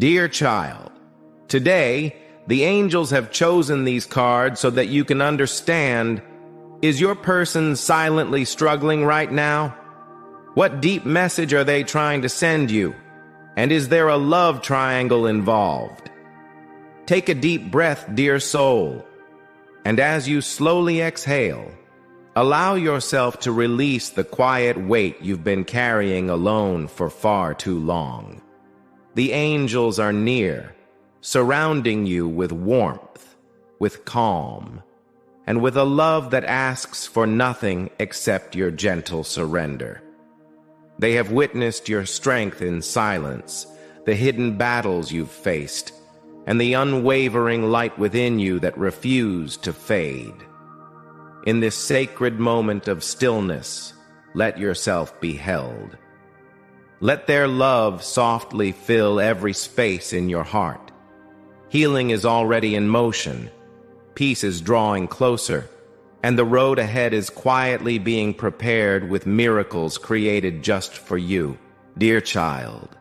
Dear child, today, the angels have chosen these cards so that you can understand, is your person silently struggling right now? What deep message are they trying to send you? And is there a love triangle involved? Take a deep breath, dear soul, and as you slowly exhale, allow yourself to release the quiet weight you've been carrying alone for far too long. The angels are near, surrounding you with warmth, with calm, and with a love that asks for nothing except your gentle surrender. They have witnessed your strength in silence, the hidden battles you've faced, and the unwavering light within you that refused to fade. In this sacred moment of stillness, let yourself be held. Let their love softly fill every space in your heart. Healing is already in motion, peace is drawing closer, and the road ahead is quietly being prepared with miracles created just for you, dear child.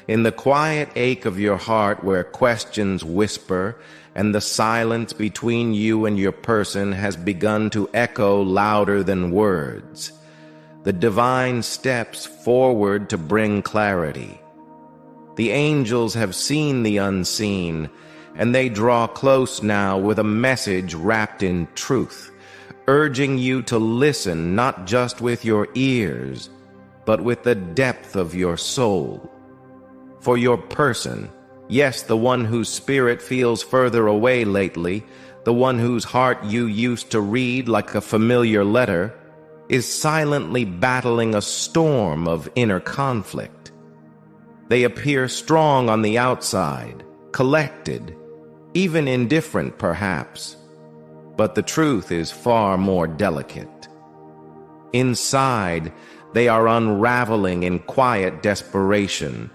In the quiet ache of your heart where questions whisper and the silence between you and your person has begun to echo louder than words, the divine steps forward to bring clarity. The angels have seen the unseen, and they draw close now with a message wrapped in truth, urging you to listen not just with your ears, but with the depth of your soul. For your person, yes, the one whose spirit feels further away lately, the one whose heart you used to read like a familiar letter, is silently battling a storm of inner conflict. They appear strong on the outside, collected, even indifferent perhaps, but the truth is far more delicate. Inside, they are unraveling in quiet desperation,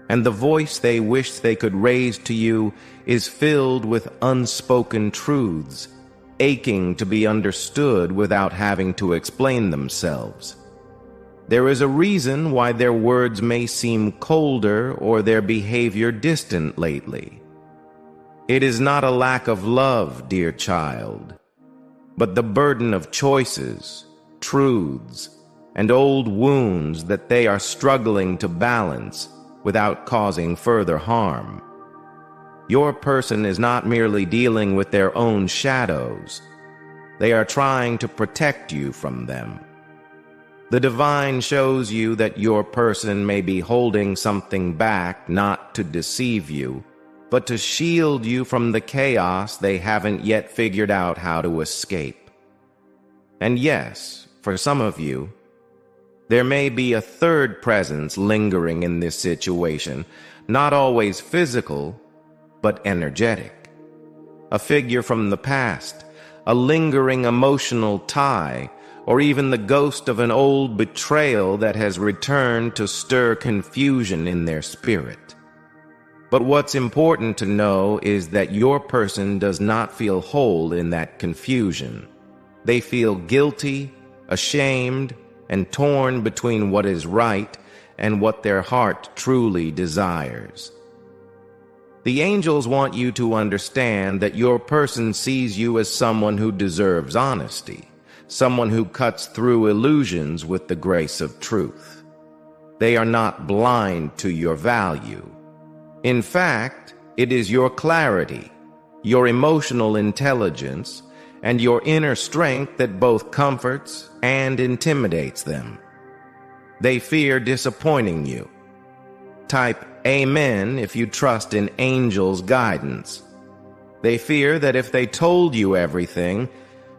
and the voice they wish they could raise to you is filled with unspoken truths, aching to be understood without having to explain themselves. There is a reason why their words may seem colder or their behavior distant lately. It is not a lack of love, dear child, but the burden of choices, truths, and old wounds that they are struggling to balance without causing further harm. Your person is not merely dealing with their own shadows. They are trying to protect you from them. The divine shows you that your person may be holding something back not to deceive you, but to shield you from the chaos they haven't yet figured out how to escape. And yes, for some of you, there may be a third presence lingering in this situation, not always physical, but energetic. A figure from the past, a lingering emotional tie, or even the ghost of an old betrayal that has returned to stir confusion in their spirit. But what's important to know is that your person does not feel whole in that confusion. They feel guilty, ashamed, and torn between what is right and what their heart truly desires. The angels want you to understand that your person sees you as someone who deserves honesty, someone who cuts through illusions with the grace of truth. They are not blind to your value. In fact, it is your clarity, your emotional intelligence, and your inner strength that both comforts and intimidates them. They fear disappointing you. Type Amen if you trust in angels' guidance. They fear that if they told you everything,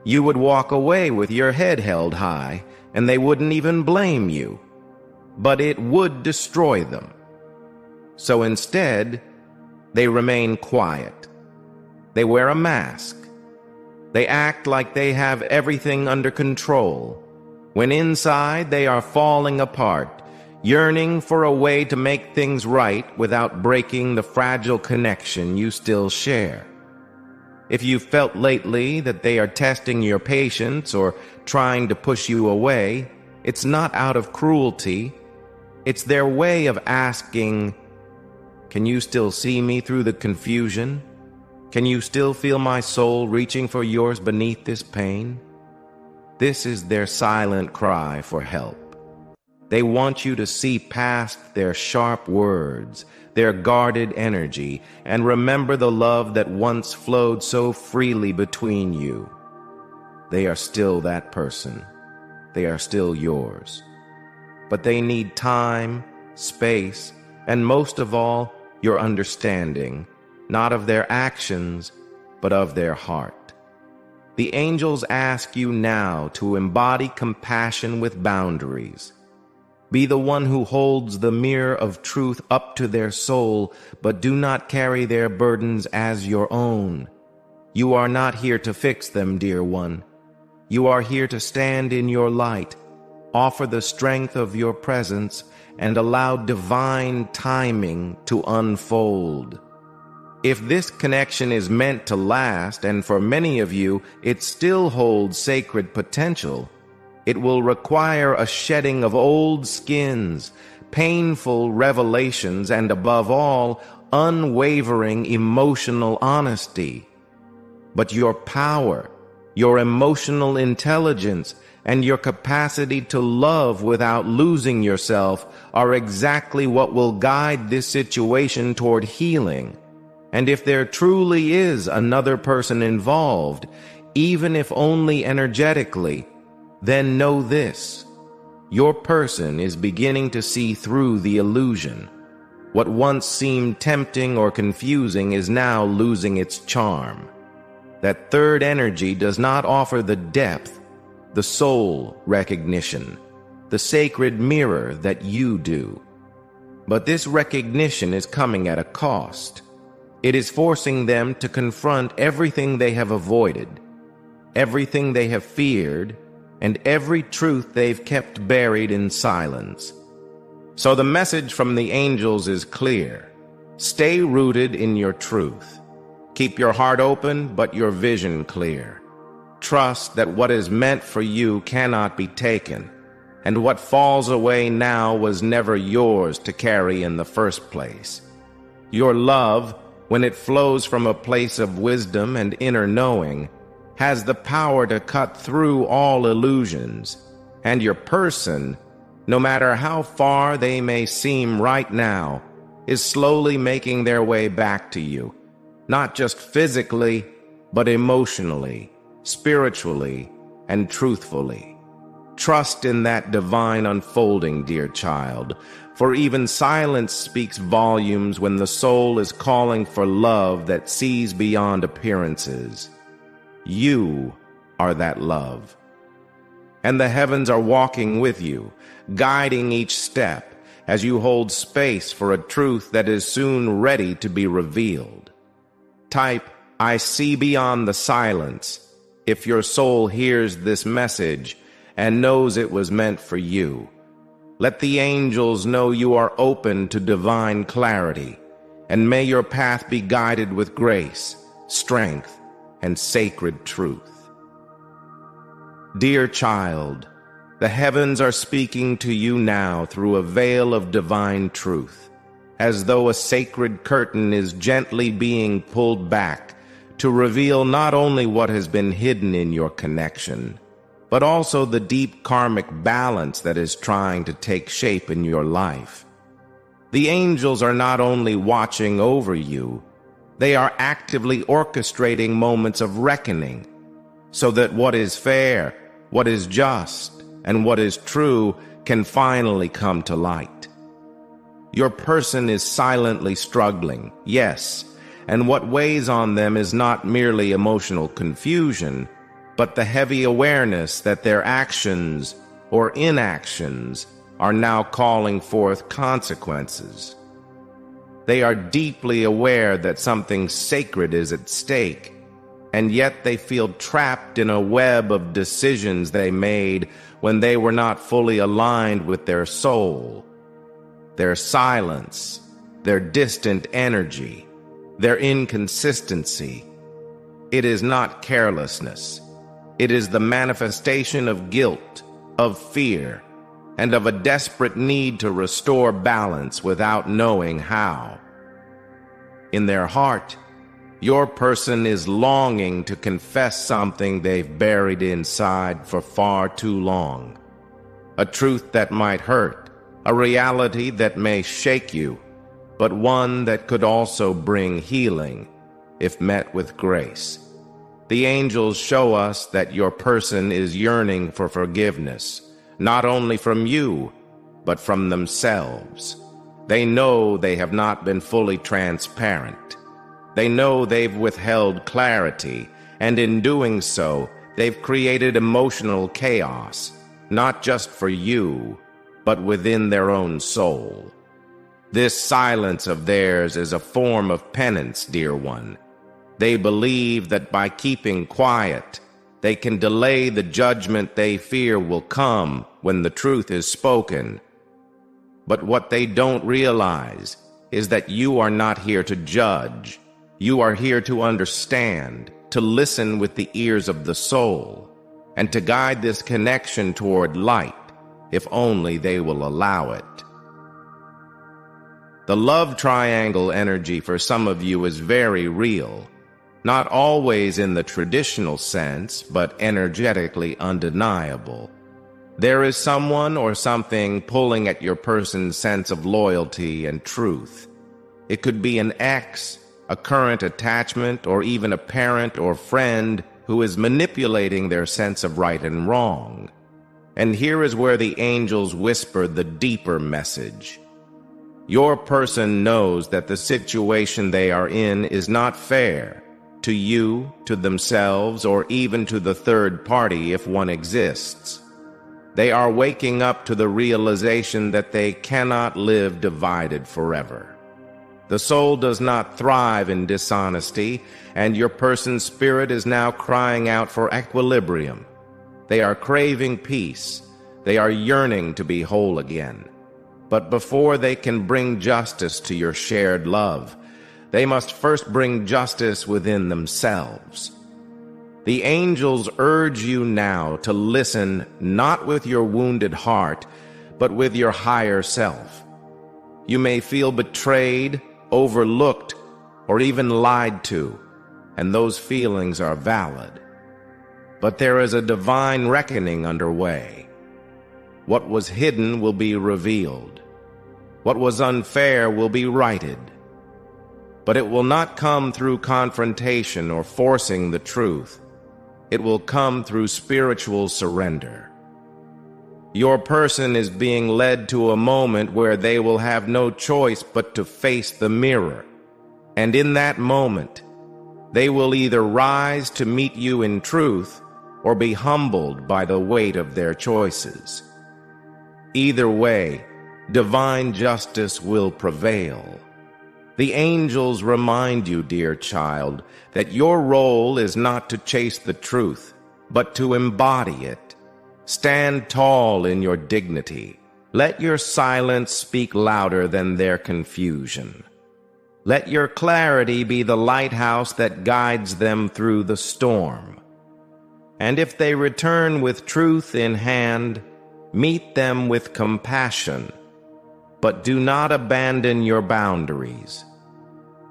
you would walk away with your head held high, and they wouldn't even blame you. But it would destroy them. So instead, they remain quiet. They wear a mask. They act like they have everything under control, when inside they are falling apart, yearning for a way to make things right without breaking the fragile connection you still share. If you've felt lately that they are testing your patience or trying to push you away, it's not out of cruelty. It's their way of asking, Can you still see me through the confusion? Can you still feel my soul reaching for yours beneath this pain? This is their silent cry for help. They want you to see past their sharp words, their guarded energy, and remember the love that once flowed so freely between you. They are still that person. They are still yours. But they need time, space, and most of all, your understanding, not of their actions, but of their heart. The angels ask you now to embody compassion with boundaries. Be the one who holds the mirror of truth up to their soul, but do not carry their burdens as your own. You are not here to fix them, dear one. You are here to stand in your light, offer the strength of your presence, and allow divine timing to unfold. If this connection is meant to last, and for many of you, it still holds sacred potential, it will require a shedding of old skins, painful revelations, and above all, unwavering emotional honesty. But your power, your emotional intelligence, and your capacity to love without losing yourself are exactly what will guide this situation toward healing. And if there truly is another person involved, even if only energetically, then know this: your person is beginning to see through the illusion. What once seemed tempting or confusing is now losing its charm. That third energy does not offer the depth, the soul recognition, the sacred mirror that you do. But this recognition is coming at a cost. It is forcing them to confront everything they have avoided, everything they have feared, and every truth they've kept buried in silence. So the message from the angels is clear. Stay rooted in your truth. Keep your heart open, but your vision clear. Trust that what is meant for you cannot be taken, and what falls away now was never yours to carry in the first place. Your love, when it flows from a place of wisdom and inner knowing, has the power to cut through all illusions, and your person, no matter how far they may seem right now, is slowly making their way back to you, not just physically, but emotionally, spiritually, and truthfully. Trust in that divine unfolding, dear child, for even silence speaks volumes when the soul is calling for love that sees beyond appearances. You are that love. And the heavens are walking with you, guiding each step as you hold space for a truth that is soon ready to be revealed. Type, "I see beyond the silence," if your soul hears this message and knows it was meant for you. Let the angels know you are open to divine clarity, and may your path be guided with grace, strength, and sacred truth. Dear child, the heavens are speaking to you now through a veil of divine truth, as though a sacred curtain is gently being pulled back to reveal not only what has been hidden in your connection, but also the deep karmic balance that is trying to take shape in your life. The angels are not only watching over you, they are actively orchestrating moments of reckoning, so that what is fair, what is just, and what is true can finally come to light. Your person is silently struggling, yes, and what weighs on them is not merely emotional confusion, but the heavy awareness that their actions or inactions are now calling forth consequences. They are deeply aware that something sacred is at stake, and yet they feel trapped in a web of decisions they made when they were not fully aligned with their soul. Their silence, their distant energy, their inconsistency. It is not carelessness. It is the manifestation of guilt, of fear, and of a desperate need to restore balance without knowing how. in their heart, your person is longing to confess something they've buried inside for far too long. A truth that might hurt, a reality that may shake you, but one that could also bring healing if met with grace. The angels show us that your person is yearning for forgiveness, not only from you, but from themselves. They know they have not been fully transparent. They know they've withheld clarity, and in doing so, they've created emotional chaos, not just for you, but within their own soul. This silence of theirs is a form of penance, dear one. They believe that by keeping quiet, they can delay the judgment they fear will come when the truth is spoken. But what they don't realize is that you are not here to judge. You are here to understand, to listen with the ears of the soul, and to guide this connection toward light, if only they will allow it. The love triangle energy for some of you is very real. Not always in the traditional sense, but energetically undeniable. There is someone or something pulling at your person's sense of loyalty and truth. It could be an ex, a current attachment, or even a parent or friend who is manipulating their sense of right and wrong. And here is where the angels whisper the deeper message. Your person knows that the situation they are in is not fair, to you, to themselves, or even to the third party if one exists. They are waking up to the realization that they cannot live divided forever. The soul does not thrive in dishonesty, and your person's spirit is now crying out for equilibrium. They are craving peace. They are yearning to be whole again. But before they can bring justice to your shared love, they must first bring justice within themselves. The angels urge you now to listen not with your wounded heart, but with your higher self. You may feel betrayed, overlooked, or even lied to, and those feelings are valid. But there is a divine reckoning underway. What was hidden will be revealed. What was unfair will be righted. But it will not come through confrontation or forcing the truth. It will come through spiritual surrender. Your person is being led to a moment where they will have no choice but to face the mirror. And in that moment, they will either rise to meet you in truth or be humbled by the weight of their choices. Either way, divine justice will prevail. The angels remind you, dear child, that your role is not to chase the truth, but to embody it. Stand tall in your dignity. Let your silence speak louder than their confusion. Let your clarity be the lighthouse that guides them through the storm. And if they return with truth in hand, meet them with compassion. But do not abandon your boundaries.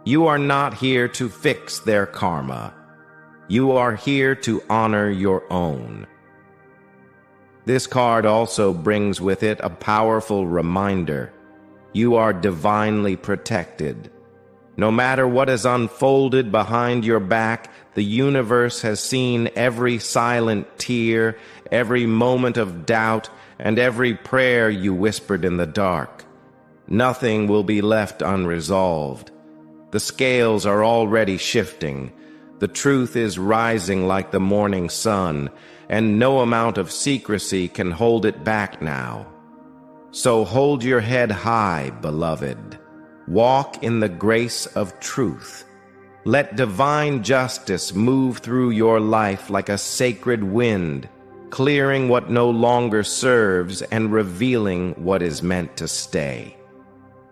You are not here to fix their karma. You are here to honor your own. This card also brings with it a powerful reminder. You are divinely protected. No matter what is unfolded behind your back, the universe has seen every silent tear, every moment of doubt, and every prayer you whispered in the dark. Nothing will be left unresolved. The scales are already shifting. The truth is rising like the morning sun, and no amount of secrecy can hold it back now. So hold your head high, beloved. Walk in the grace of truth. Let divine justice move through your life like a sacred wind, clearing what no longer serves and revealing what is meant to stay.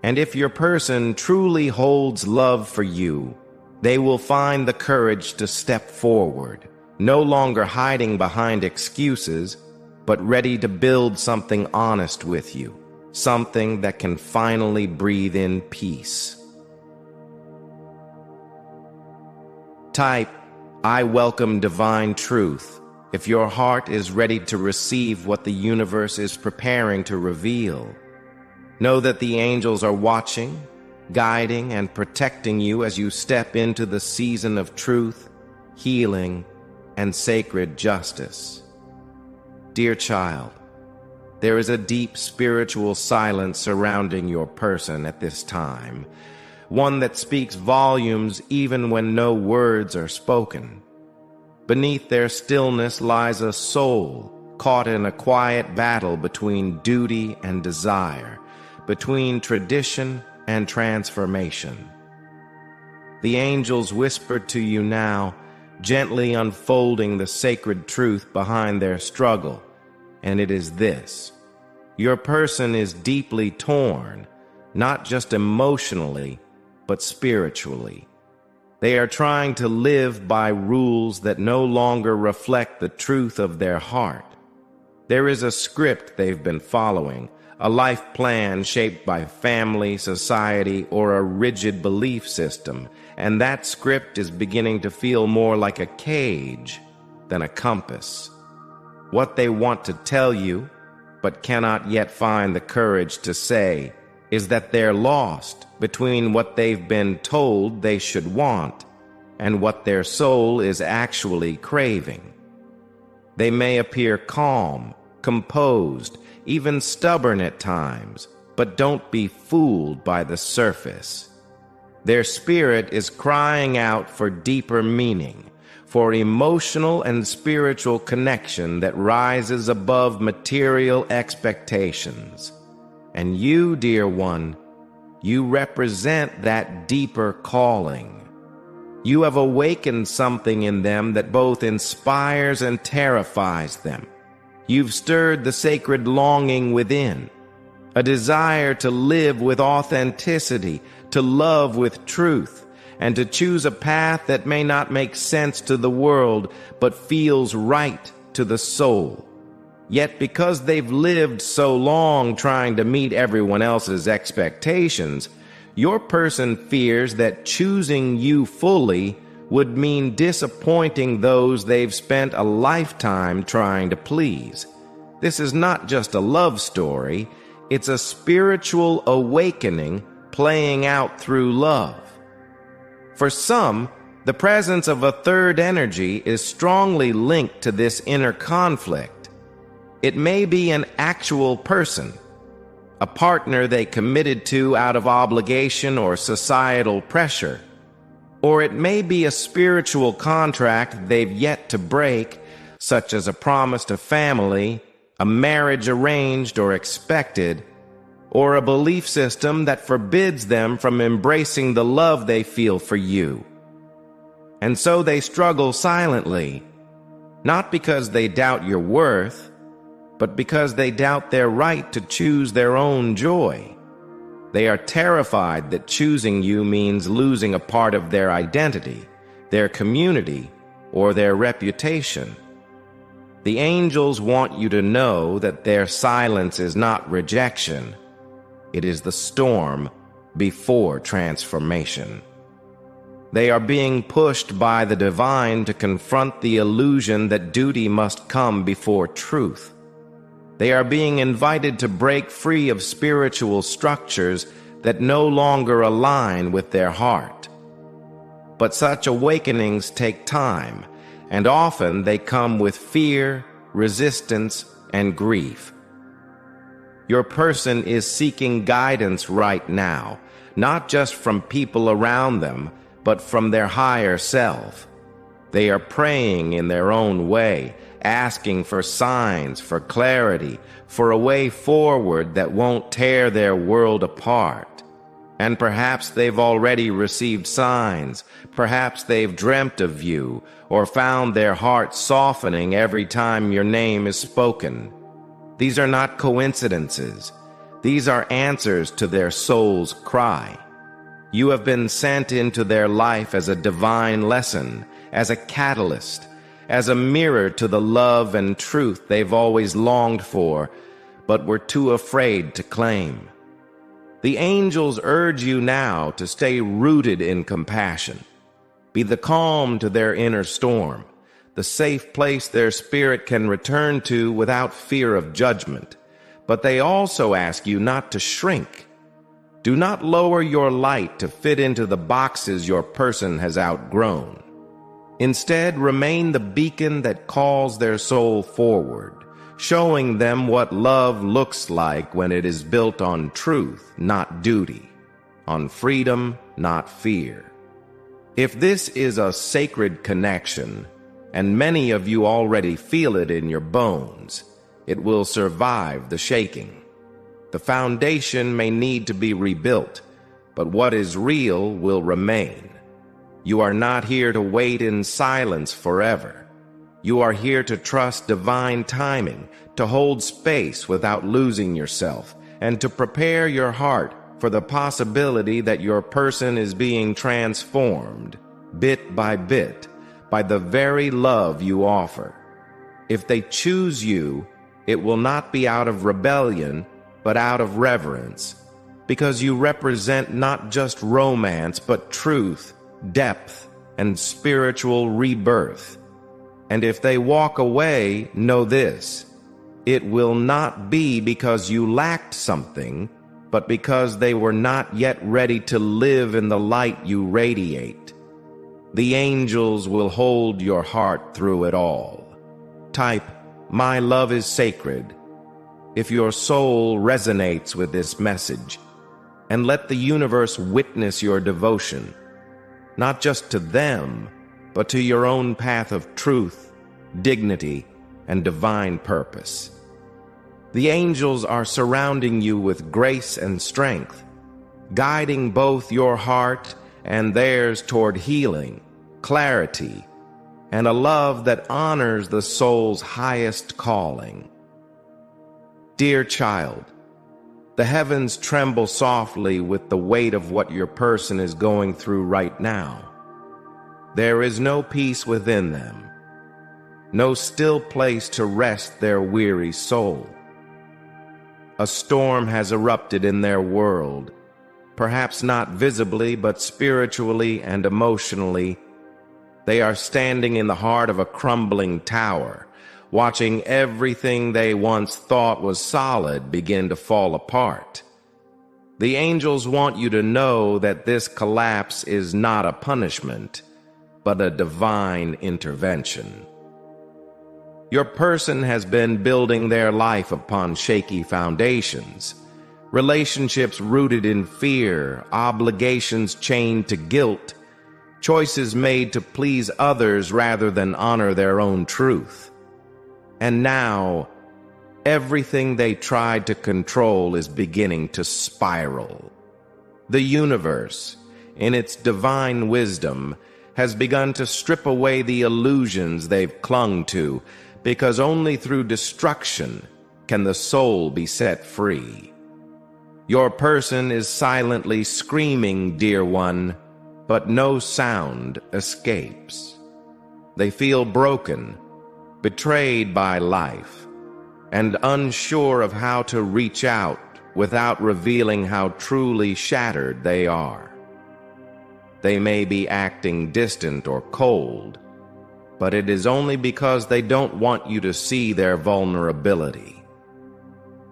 And if your person truly holds love for you, they will find the courage to step forward, no longer hiding behind excuses, but ready to build something honest with you, something that can finally breathe in peace. type, "I welcome divine truth," if your heart is ready to receive what the universe is preparing to reveal. Know that the angels are watching, guiding, and protecting you as you step into the season of truth, healing, and sacred justice. Dear child, there is a deep spiritual silence surrounding your person at this time, one that speaks volumes even when no words are spoken. Beneath their stillness lies a soul caught in a quiet battle between duty and desire, between tradition and transformation. The angels whisper to you now, gently unfolding the sacred truth behind their struggle, and it is this: your person is deeply torn, not just emotionally, but spiritually. They are trying to live by rules that no longer reflect the truth of their heart. There is a script they've been following, a life plan shaped by family, society, or a rigid belief system, and that script is beginning to feel more like a cage than a compass. What they want to tell you, but cannot yet find the courage to say, is that they're lost between what they've been told they should want and what their soul is actually craving. They may appear calm, composed, even stubborn at times, but don't be fooled by the surface. Their spirit is crying out for deeper meaning, for emotional and spiritual connection that rises above material expectations. And you, dear one, you represent that deeper calling. You have awakened something in them that both inspires and terrifies them. You've stirred the sacred longing within, a desire to live with authenticity, to love with truth, and to choose a path that may not make sense to the world, but feels right to the soul. Yet because they've lived so long trying to meet everyone else's expectations, your person fears that choosing you fully would mean disappointing those they've spent a lifetime trying to please. This is not just a love story, it's a spiritual awakening playing out through love. For some, the presence of a third energy is strongly linked to this inner conflict. It may be an actual person, a partner they committed to out of obligation or societal pressure, or it may be a spiritual contract they've yet to break, such as a promise to family, a marriage arranged or expected, or a belief system that forbids them from embracing the love they feel for you. And so they struggle silently, not because they doubt your worth, but because they doubt their right to choose their own joy. They are terrified that choosing you means losing a part of their identity, their community, or their reputation. The angels want you to know that their silence is not rejection. It is the storm before transformation. They are being pushed by the divine to confront the illusion that duty must come before truth. They are being invited to break free of spiritual structures that no longer align with their heart. But such awakenings take time, and often they come with fear, resistance, and grief. Your person is seeking guidance right now, not just from people around them, but from their higher self. They are praying in their own way, asking for signs, for clarity, for a way forward that won't tear their world apart. And perhaps they've already received signs, perhaps they've dreamt of you, or found their heart softening every time your name is spoken. These are not coincidences. These are answers to their soul's cry. You have been sent into their life as a divine lesson, as a catalyst, as a mirror to the love and truth they've always longed for, but were too afraid to claim. The angels urge you now to stay rooted in compassion. Be the calm to their inner storm, the safe place their spirit can return to without fear of judgment. But they also ask you not to shrink. Do not lower your light to fit into the boxes your person has outgrown. Instead, remain the beacon that calls their soul forward, showing them what love looks like when it is built on truth, not duty, on freedom, not fear. If this is a sacred connection, and many of you already feel it in your bones, it will survive the shaking. The foundation may need to be rebuilt, but what is real will remain. You are not here to wait in silence forever. You are here to trust divine timing, to hold space without losing yourself, and to prepare your heart for the possibility that your person is being transformed, bit by bit, by the very love you offer. If they choose you, it will not be out of rebellion, but out of reverence, because you represent not just romance, but truth, depth, and spiritual rebirth. And if they walk away, know this: it will not be because you lacked something, but because they were not yet ready to live in the light you radiate. The angels will hold your heart through it all. Type, "My love is sacred," if your soul resonates with this message, and let the universe witness your devotion, not just to them, but to your own path of truth, dignity, and divine purpose. The angels are surrounding you with grace and strength, guiding both your heart and theirs toward healing, clarity, and a love that honors the soul's highest calling. Dear child, the heavens tremble softly with the weight of what your person is going through right now. There is no peace within them, no still place to rest their weary soul. A storm has erupted in their world, perhaps not visibly, but spiritually and emotionally. They are standing in the heart of a crumbling tower, watching everything they once thought was solid begin to fall apart. The angels want you to know that this collapse is not a punishment, but a divine intervention. Your person has been building their life upon shaky foundations, relationships rooted in fear, obligations chained to guilt, choices made to please others rather than honor their own truth. And now, everything they tried to control is beginning to spiral. The universe, in its divine wisdom, has begun to strip away the illusions they've clung to, because only through destruction can the soul be set free. Your person is silently screaming, dear one, but no sound escapes. They feel broken, betrayed by life, and unsure of how to reach out without revealing how truly shattered they are. They may be acting distant or cold, but it is only because they don't want you to see their vulnerability.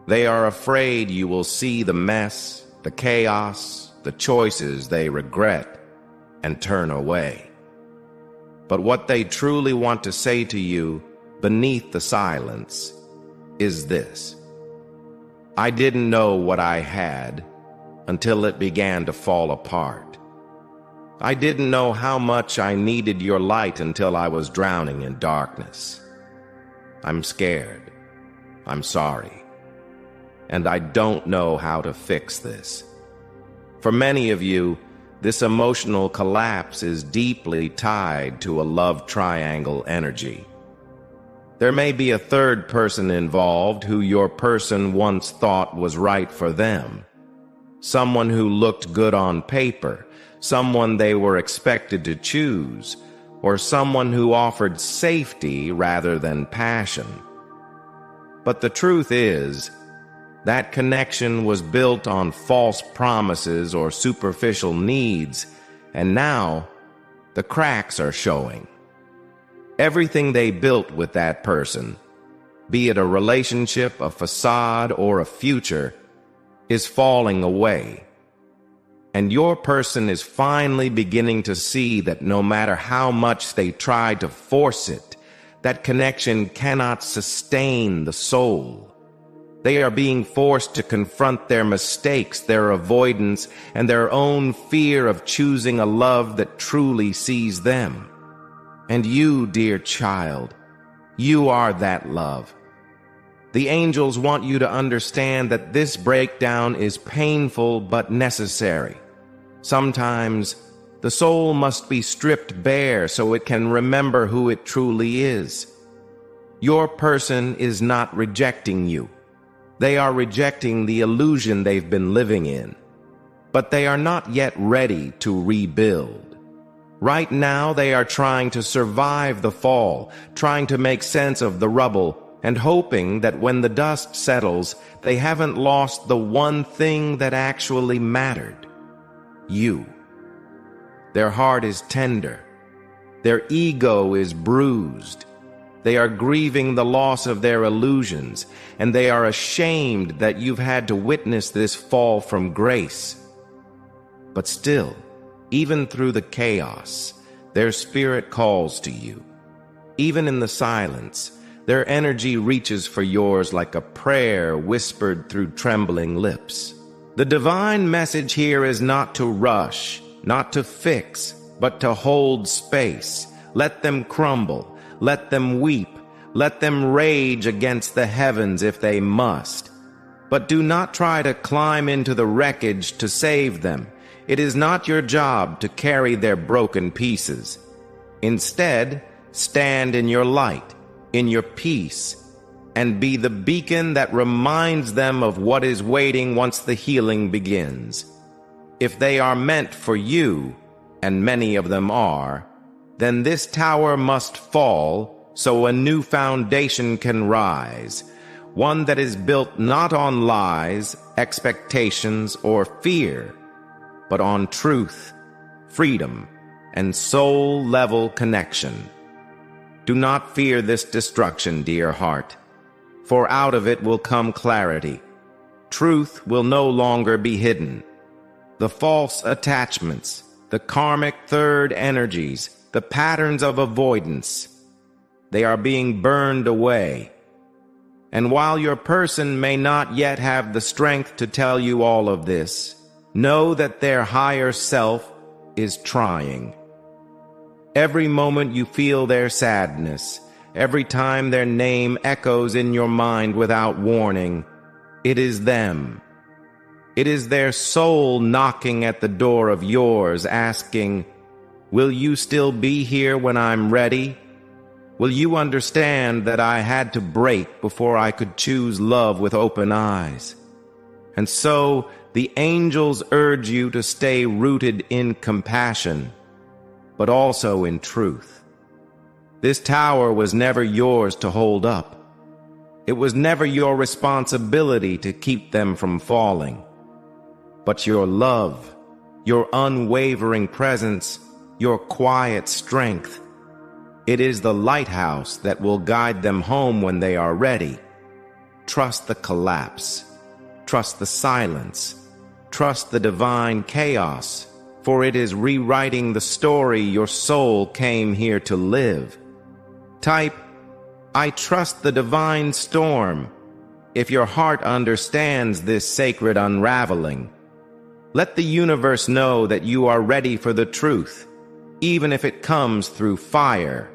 They are afraid you will see the mess, the chaos, the choices they regret, and turn away. But what they truly want to say to you, beneath the silence, is this: I didn't know what I had until it began to fall apart. I didn't know how much I needed your light until I was drowning in darkness. I'm scared. I'm sorry. And I don't know how to fix this. For many of you, this emotional collapse is deeply tied to a love triangle energy. There may be a third person involved who your person once thought was right for them. Someone who looked good on paper, someone they were expected to choose, or someone who offered safety rather than passion. But the truth is, that connection was built on false promises or superficial needs, and now The cracks are showing. Everything they built with that person, be it a relationship, a facade, or a future, is falling away. And your person is finally beginning to see that no matter how much they try to force it, that connection cannot sustain the soul. They are being forced to confront their mistakes, their avoidance, and their own fear of choosing a love that truly sees them. And you, dear child, you are that love. The angels want you to understand that this breakdown is painful but necessary. Sometimes the soul must be stripped bare so it can remember who it truly is. Your person is not rejecting you. They are rejecting the illusion they've been living in. But they are not yet ready to rebuild. Right now they are trying to survive the fall, trying to make sense of the rubble, and hoping that when the dust settles, they haven't lost the one thing that actually mattered: you. Their heart is tender. Their ego is bruised. They are grieving the loss of their illusions, and they are ashamed that you've had to witness this fall from grace. But still, even through the chaos, their spirit calls to you. Even in the silence, their energy reaches for yours like a prayer whispered through trembling lips. The divine message here is not to rush, not to fix, but to hold space. Let them crumble. Let them weep. Let them rage against the heavens if they must. But do not try to climb into the wreckage to save them. It is not your job to carry their broken pieces. Instead, stand in your light, in your peace, and be the beacon that reminds them of what is waiting once the healing begins. If they are meant for you, and many of them are, then this tower must fall so a new foundation can rise, one that is built not on lies, expectations, or fear, but on truth, freedom, and soul-level connection. Do not fear this destruction, dear heart, for out of it will come clarity. Truth will no longer be hidden. The false attachments, the karmic third energies, the patterns of avoidance, they are being burned away. And while your person may not yet have the strength to tell you all of this, know that their higher self is trying. Every moment you feel their sadness, every time their name echoes in your mind without warning, it is them. It is their soul knocking at the door of yours, asking, "Will you still be here when I'm ready? Will you understand that I had to break before I could choose love with open eyes?" And so the angels urge you to stay rooted in compassion, but also in truth. This tower was never yours to hold up. It was never your responsibility to keep them from falling. But your love, your unwavering presence, your quiet strength, it is the lighthouse that will guide them home when they are ready. Trust the collapse. Trust the silence. Trust the divine chaos, for it is rewriting the story your soul came here to live. Type, "I trust the divine storm," if your heart understands this sacred unraveling. Let the universe know that you are ready for the truth, even if it comes through fire,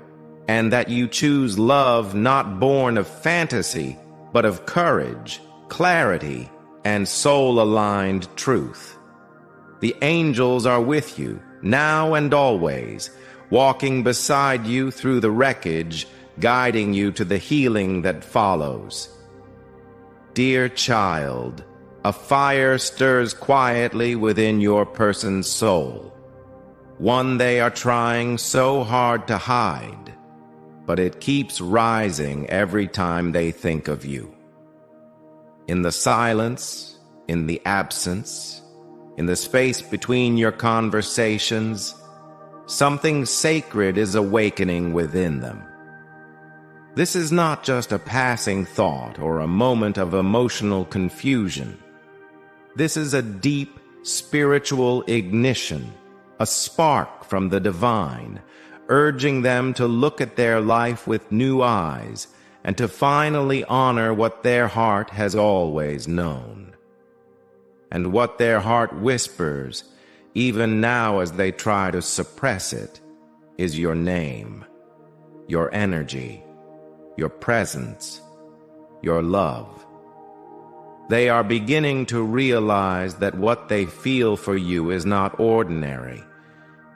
and that you choose love not born of fantasy, but of courage, clarity, and soul-aligned truth. The angels are with you, now and always, walking beside you through the wreckage, guiding you to the healing that follows. Dear child, a fire stirs quietly within your person's soul, one they are trying so hard to hide, but it keeps rising every time they think of you. In the silence, in the absence, in the space between your conversations, Something sacred is awakening within them. This is not just a passing thought or a moment of emotional confusion. This is a deep spiritual ignition, a spark from the divine, urging them to look at their life with new eyes and to finally honor what their heart has always known. And what their heart whispers, even now as they try to suppress it, is your name, your energy, your presence, your love. They are beginning to realize that what they feel for you is not ordinary.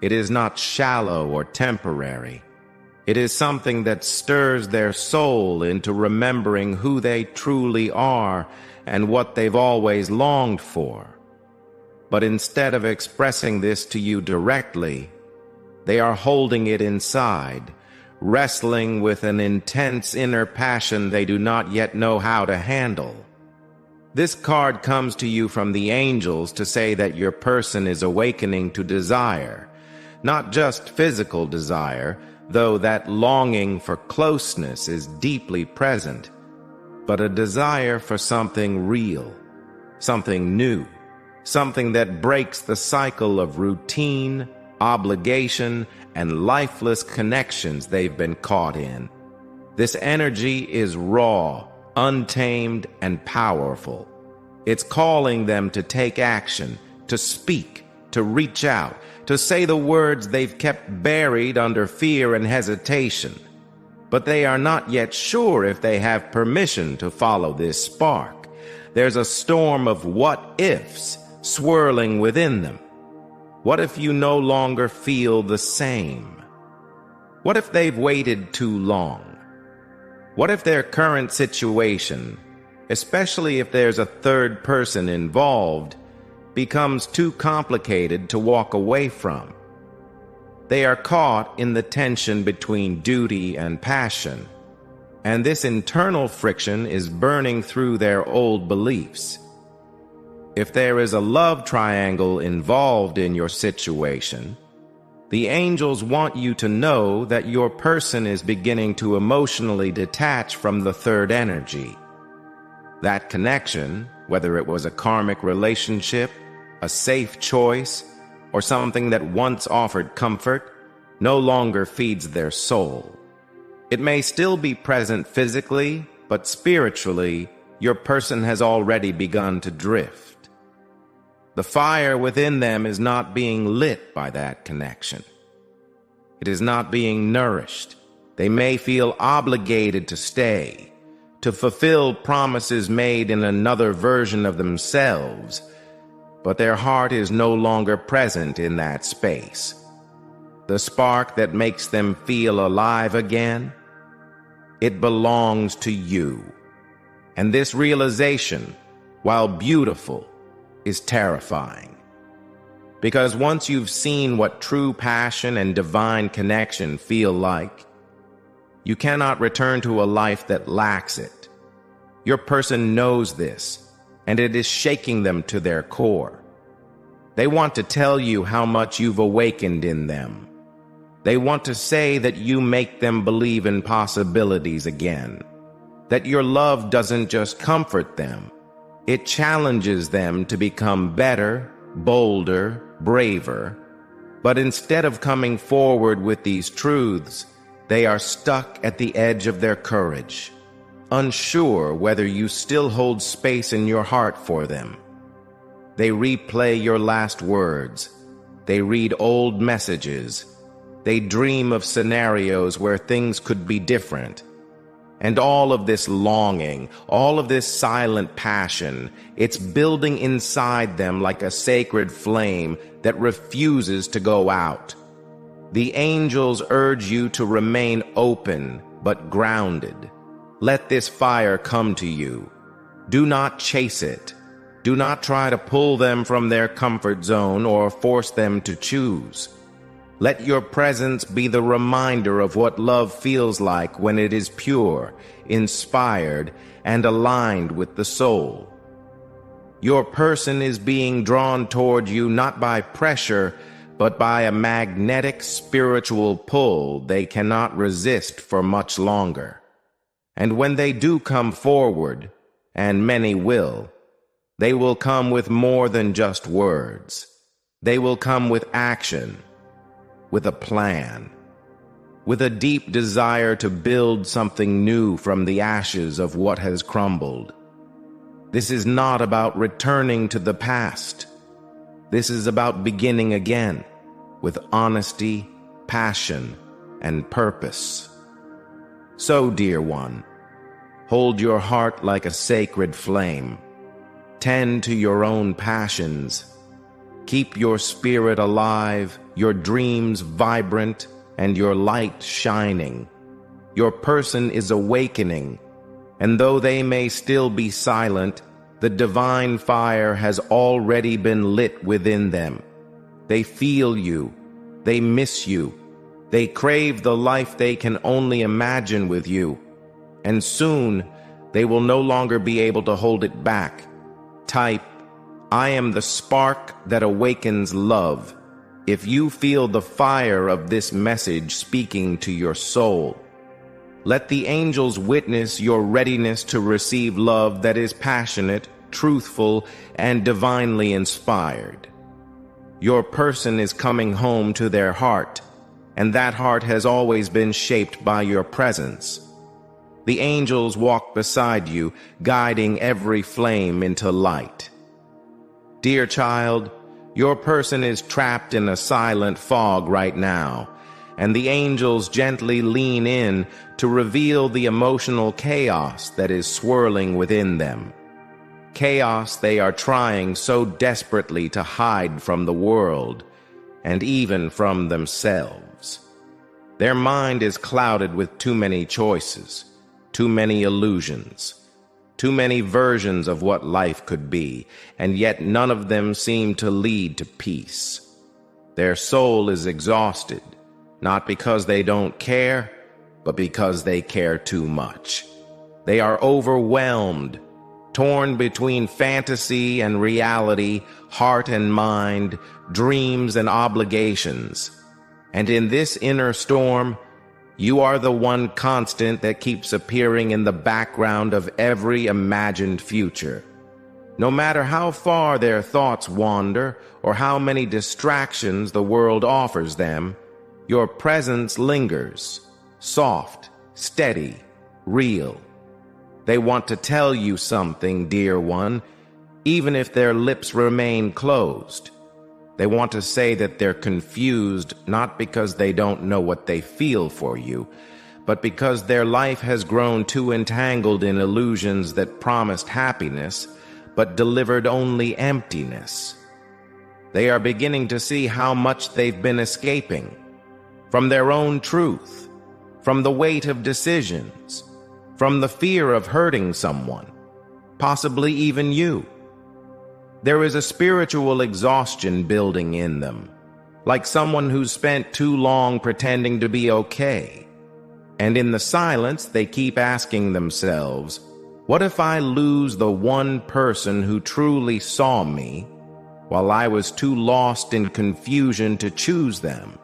It is not shallow or temporary. It is something that stirs their soul into remembering who they truly are and what they've always longed for. But instead of expressing this to you directly, they are holding it inside, wrestling with an intense inner passion they do not yet know how to handle. This card comes to you from the angels to say that your person is awakening to desire, not just physical desire, though that longing for closeness is deeply present, but a desire for something real, something new, something that breaks the cycle of routine, obligation, and lifeless connections they've been caught in. This energy is raw, untamed, and powerful. It's calling them to take action, to speak, to reach out, to say the words they've kept buried under fear and hesitation. But they are not yet sure if they have permission to follow this spark. There's a storm of what-ifs swirling within them. What if you no longer feel the same? What if they've waited too long? What if their current situation, especially if there's a third person involved, becomes too complicated to walk away from? They are caught in the tension between duty and passion, and this internal friction is burning through their old beliefs. If there is a love triangle involved in your situation, the angels want you to know that your person is beginning to emotionally detach from the third energy. That connection, whether it was a karmic relationship, a safe choice, or something that once offered comfort, no longer feeds their soul. It may still be present physically, but spiritually, your person has already begun to drift. The fire within them is not being lit by that connection. It is not being nourished. They may feel obligated to stay, to fulfill promises made in another version of themselves, but their heart is no longer present in that space. The spark that makes them feel alive again, it belongs to you. And this realization, while beautiful, is terrifying. Because once you've seen what true passion and divine connection feel like, you cannot return to a life that lacks it. Your person knows this, and it is shaking them to their core. They want to tell you how much you've awakened in them. They want to say that you make them believe in possibilities again, that your love doesn't just comfort them, it challenges them to become better, bolder, braver. But instead of coming forward with these truths, they are stuck at the edge of their courage, unsure whether you still hold space in your heart for them. They replay your last words. They read old messages. They dream of scenarios where things could be different. And all of this longing, all of this silent passion, it's building inside them like a sacred flame that refuses to go out. The angels urge you to remain open but grounded. Let this fire come to you. Do not chase it. Do not try to pull them from their comfort zone or force them to choose. Let your presence be the reminder of what love feels like when it is pure, inspired, and aligned with the soul. Your person is being drawn toward you not by pressure, but by a magnetic spiritual pull they cannot resist for much longer. And when they do come forward, and many will, they will come with more than just words. They will come with action, with a plan, with a deep desire to build something new from the ashes of what has crumbled. This is not about returning to the past. This is about beginning again, with honesty, passion, and purpose. So, dear one, hold your heart like a sacred flame. Tend to your own passions. Keep your spirit alive, your dreams vibrant, and your light shining. Your person is awakening, and though they may still be silent, the divine fire has already been lit within them. They feel you. They miss you. They crave the life they can only imagine with you. And soon, they will no longer be able to hold it back. Type, "I am the spark that awakens love." If you feel the fire of this message speaking to your soul, let the angels witness your readiness to receive love that is passionate, truthful, and divinely inspired. Your person is coming home to their heart, and that heart has always been shaped by your presence. The angels walk beside you, guiding every flame into light. Dear child, your person is trapped in a silent fog right now, and the angels gently lean in to reveal the emotional chaos that is swirling within them. Chaos they are trying so desperately to hide from the world, and even from themselves. Their mind is clouded with too many choices, too many illusions, too many versions of what life could be, and yet none of them seem to lead to peace. Their soul is exhausted, not because they don't care, but because they care too much. They are overwhelmed, torn between fantasy and reality, heart and mind, dreams and obligations. And in this inner storm, you are the one constant that keeps appearing in the background of every imagined future. No matter how far their thoughts wander or how many distractions the world offers them, your presence lingers, soft, steady, real. They want to tell you something, dear one, even if their lips remain closed. They want to say that they're confused, not because they don't know what they feel for you, but because their life has grown too entangled in illusions that promised happiness, but delivered only emptiness. They are beginning to see how much they've been escaping from their own truth, from the weight of decisions, from the fear of hurting someone, possibly even you. There is a spiritual exhaustion building in them, like someone who's spent too long pretending to be okay. And in the silence, they keep asking themselves, what if I lose the one person who truly saw me, while I was too lost in confusion to choose them?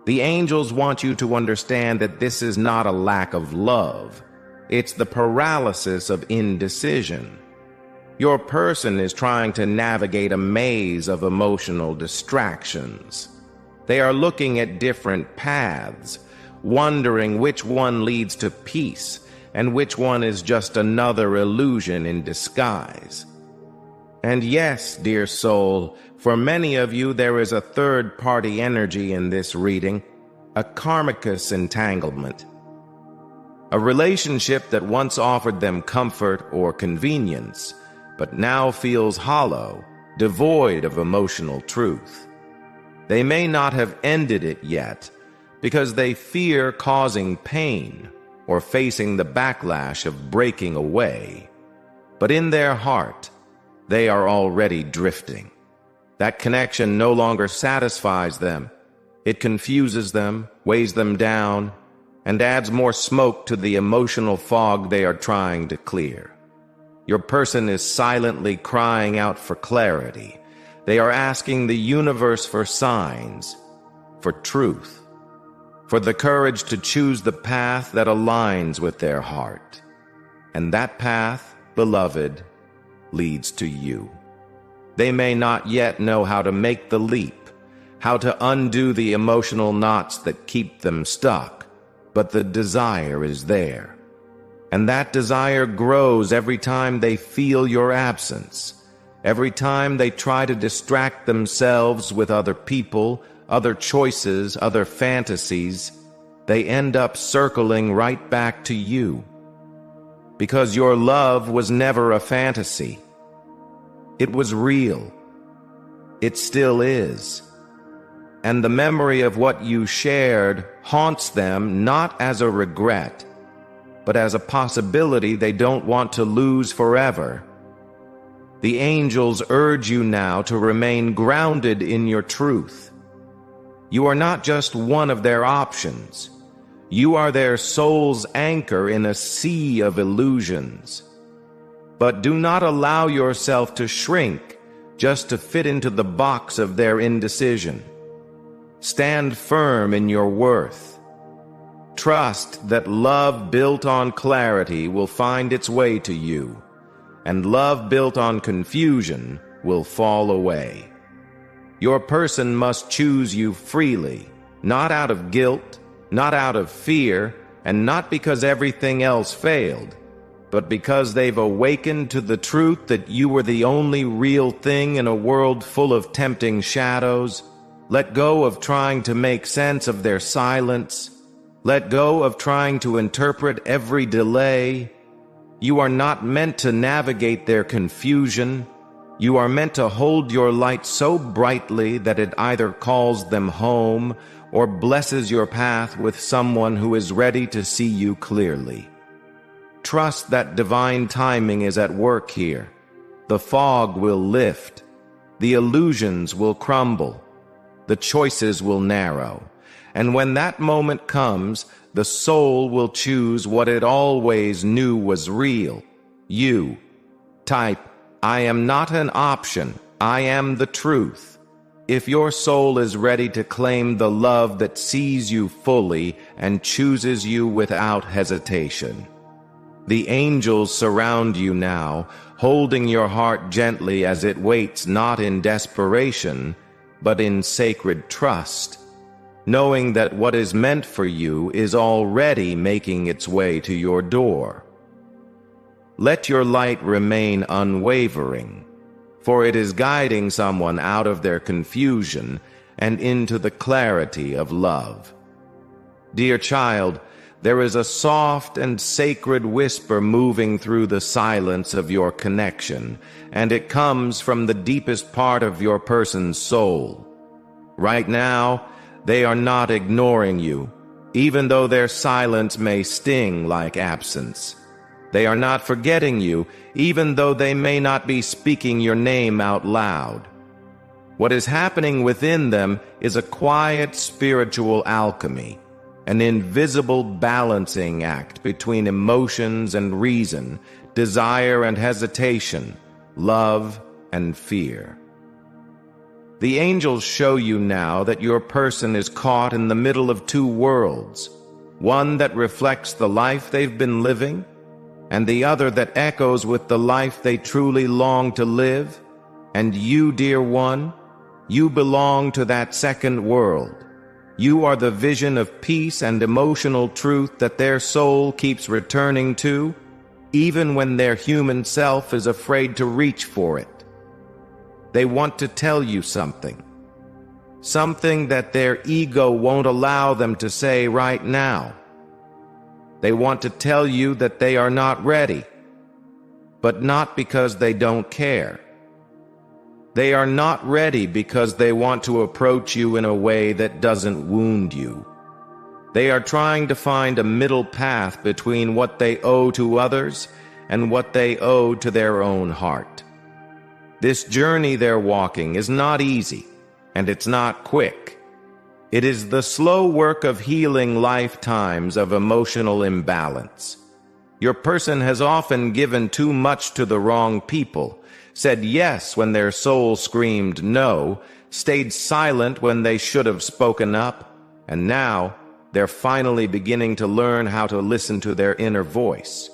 The angels want you to understand that this is not a lack of love. It's the paralysis of indecision. Your person is trying to navigate a maze of emotional distractions. They are looking at different paths, wondering which one leads to peace and which one is just another illusion in disguise. And yes, dear soul, for many of you there is a third-party energy in this reading, a karmicus entanglement. A relationship that once offered them comfort or convenience, but now feels hollow, devoid of emotional truth. They may not have ended it yet because they fear causing pain or facing the backlash of breaking away. But in their heart, they are already drifting. That connection no longer satisfies them. It confuses them, weighs them down, and adds more smoke to the emotional fog they are trying to clear. Your person is silently crying out for clarity, They are asking the universe for signs, for truth, for the courage to choose the path that aligns with their heart. And that path, beloved, leads to you. They may not yet know how to make the leap, how to undo the emotional knots that keep them stuck, but the desire is there. And that desire grows every time they feel your absence, every time they try to distract themselves with other people, other choices, other fantasies. They end up circling right back to you. Because your love was never a fantasy. It was real. It still is. And the memory of what you shared haunts them not as a regret, but as a possibility they don't want to lose forever. The angels urge you now to remain grounded in your truth. You are not just one of their options. You are their soul's anchor in a sea of illusions. But do not allow yourself to shrink just to fit into the box of their indecision. Stand firm in your worth. Trust that love built on clarity will find its way to you, and love built on confusion will fall away. Your person must choose you freely, not out of guilt, not out of fear, and not because everything else failed, but because they've awakened to the truth that you were the only real thing in a world full of tempting shadows. Let go of trying to make sense of their silence. Let go of trying to interpret every delay. You are not meant to navigate their confusion. You are meant to hold your light so brightly that it either calls them home or blesses your path with someone who is ready to see you clearly. Trust that divine timing is at work here. The fog will lift. The illusions will crumble. The choices will narrow. And when that moment comes, the soul will choose what it always knew was real. You. Type, I am not an option. I am the truth. If your soul is ready to claim the love that sees you fully and chooses you without hesitation. The angels surround you now, holding your heart gently as it waits not in desperation, but in sacred trust, knowing that what is meant for you is already making its way to your door. Let your light remain unwavering, for it is guiding someone out of their confusion and into the clarity of love. Dear child, there is a soft and sacred whisper moving through the silence of your connection, and it comes from the deepest part of your person's soul. Right now, they are not ignoring you, even though their silence may sting like absence. They are not forgetting you, even though they may not be speaking your name out loud. What is happening within them is a quiet spiritual alchemy, an invisible balancing act between emotions and reason, desire and hesitation, love and fear. The angels show you now that your person is caught in the middle of two worlds, one that reflects the life they've been living, and the other that echoes with the life they truly long to live. And you, dear one, you belong to that second world. You are the vision of peace and emotional truth that their soul keeps returning to, even when their human self is afraid to reach for it. They want to tell you something that their ego won't allow them to say right now. They want to tell you that they are not ready, but not because they don't care. They are not ready because they want to approach you in a way that doesn't wound you. They are trying to find a middle path between what they owe to others and what they owe to their own heart. This journey they're walking is not easy, and it's not quick. It is the slow work of healing lifetimes of emotional imbalance. Your person has often given too much to the wrong people, said yes when their soul screamed no, stayed silent when they should have spoken up, and now they're finally beginning to learn how to listen to their inner voice.